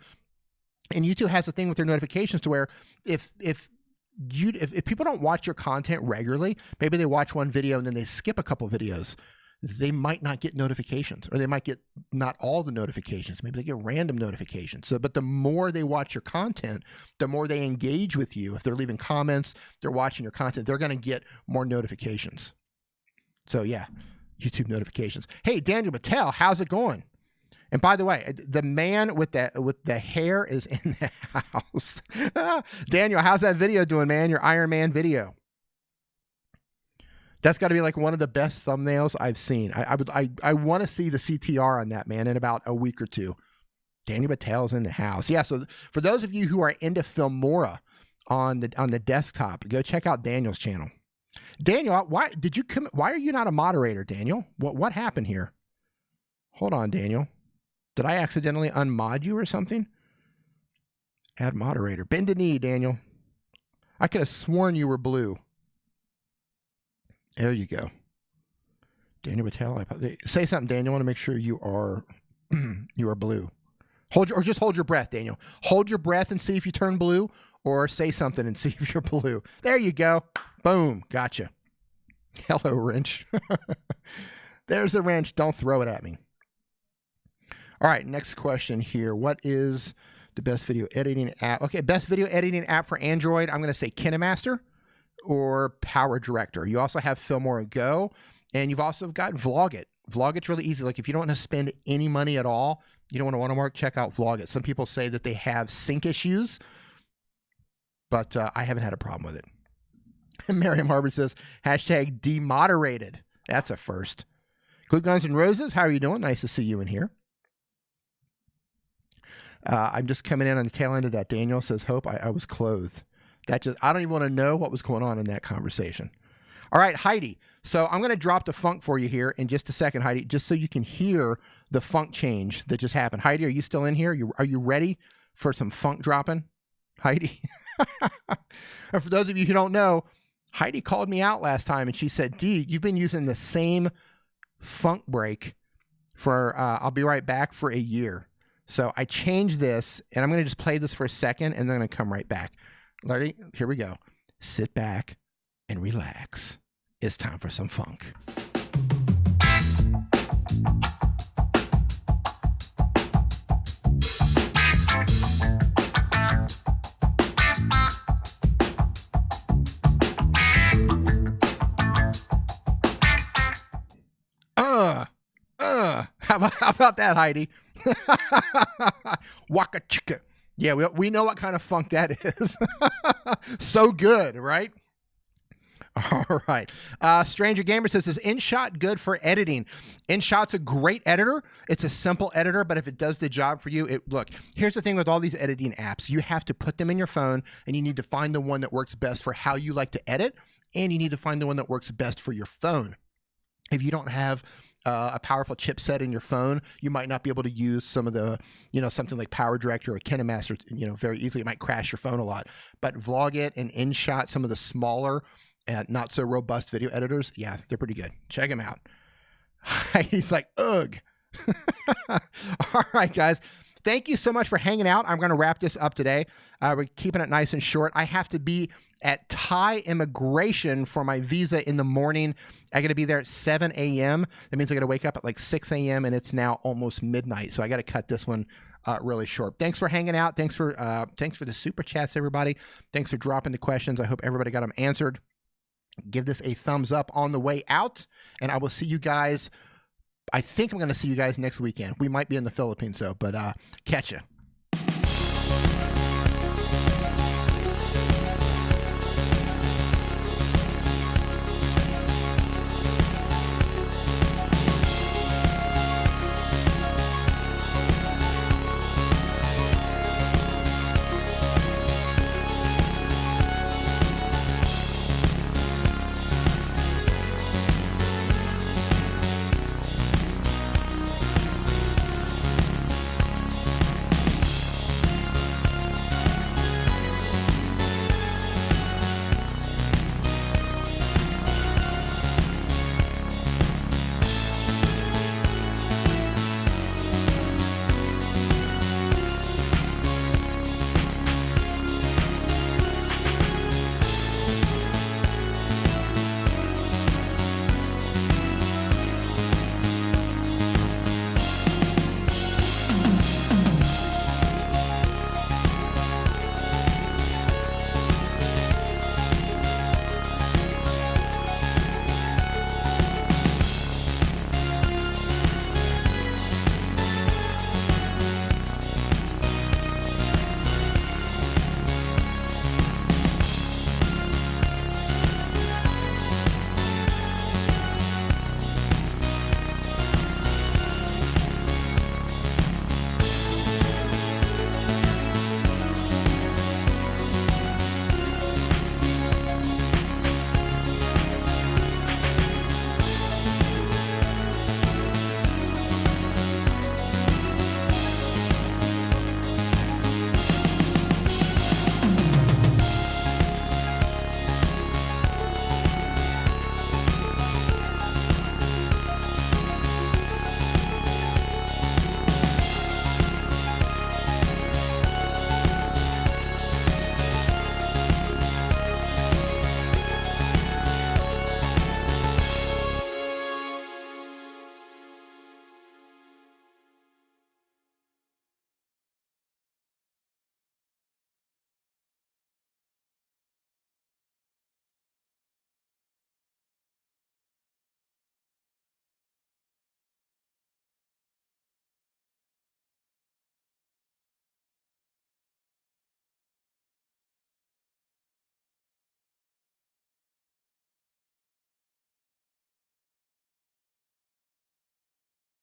And YouTube has a thing with their notifications to where if people don't watch your content regularly, maybe they watch one video and then they skip a couple videos, they might not get notifications, or they might get not all the notifications. Maybe they get random notifications. So, but the more they watch your content, the more they engage with you. If they're leaving comments, they're watching your content, they're going to get more notifications. So yeah, YouTube notifications. Hey, Daniel Patel, how's it going? And by the way, the man with the hair is in the house. Daniel, how's that video doing, man? Your Iron Man video. That's got to be like one of the best thumbnails I've seen. I want to see the CTR on that, man, in about a week or two. Daniel Patel's in the house. Yeah, so for those of you who are into Filmora on the desktop, go check out Daniel's channel. Daniel, why are you not a moderator, Daniel? What happened here? Hold on, Daniel. Did I accidentally unmod you or something? Add moderator. Bend the knee, Daniel. I could have sworn you were blue. There you go. Daniel Patel. Say something, Daniel. I want to make sure you are blue. Just hold your breath, Daniel. Hold your breath and see if you turn blue, or say something and see if you're blue. There you go. Boom. Gotcha. Hello, wrench. There's the wrench. Don't throw it at me. All right, next question here. What is the best video editing app? Okay, best video editing app for Android. I'm going to say KineMaster or Power Director. You also have Filmora Go, and you've also got Vlogit. Vlogit's really easy. Like if you don't want to spend any money at all, you don't want to watermark, check out Vlogit. Some people say that they have sync issues, but I haven't had a problem with it. Miriam Harvard says, hashtag demoderated. That's a first. Glue Guns and Roses, how are you doing? Nice to see you in here. I'm just coming in on the tail end of that. Daniel says, hope I was clothed. I don't even want to know what was going on in that conversation. All right, Heidi. So I'm going to drop the funk for you here in just a second, Heidi, just so you can hear the funk change that just happened. Heidi, are you still in here? Are you ready for some funk dropping? Heidi? And for those of you who don't know, Heidi called me out last time and she said, D, you've been using the same funk break for, I'll be right back, for a year. So I changed this, and I'm going to just play this for a second, and then I'm going to come right back. Ready? Here we go. Sit back and relax. It's time for some funk. How about that, Heidi? Waka chicka. Yeah, we know what kind of funk that is. So good, right? All right. Stranger Gamer says, is InShot good for editing? InShot's a great editor. It's a simple editor, but if it does the job for you, look, here's the thing with all these editing apps. You have to put them in your phone, and you need to find the one that works best for how you like to edit, and you need to find the one that works best for your phone. If you don't have a powerful chipset in your phone, you might not be able to use some of the, something like Power Director or KineMaster, very easily. It might crash your phone a lot. But Vlogit and InShot, some of the smaller and not so robust video editors, yeah, they're pretty good. Check them out. He's like, ugh. All right, guys. Thank you so much for hanging out. I'm going to wrap this up today. We're keeping it nice and short. I have to be at Thai immigration for my visa in the morning. I got to be there at 7 a.m. That means I got to wake up at like 6 a.m. and it's now almost midnight. So I got to cut this one really short. Thanks for hanging out. Thanks for the super chats, everybody. Thanks for dropping the questions. I hope everybody got them answered. Give this a thumbs up on the way out, and I will see you guys. I think I'm going to see you guys next weekend. We might be in the Philippines, though, but catch ya.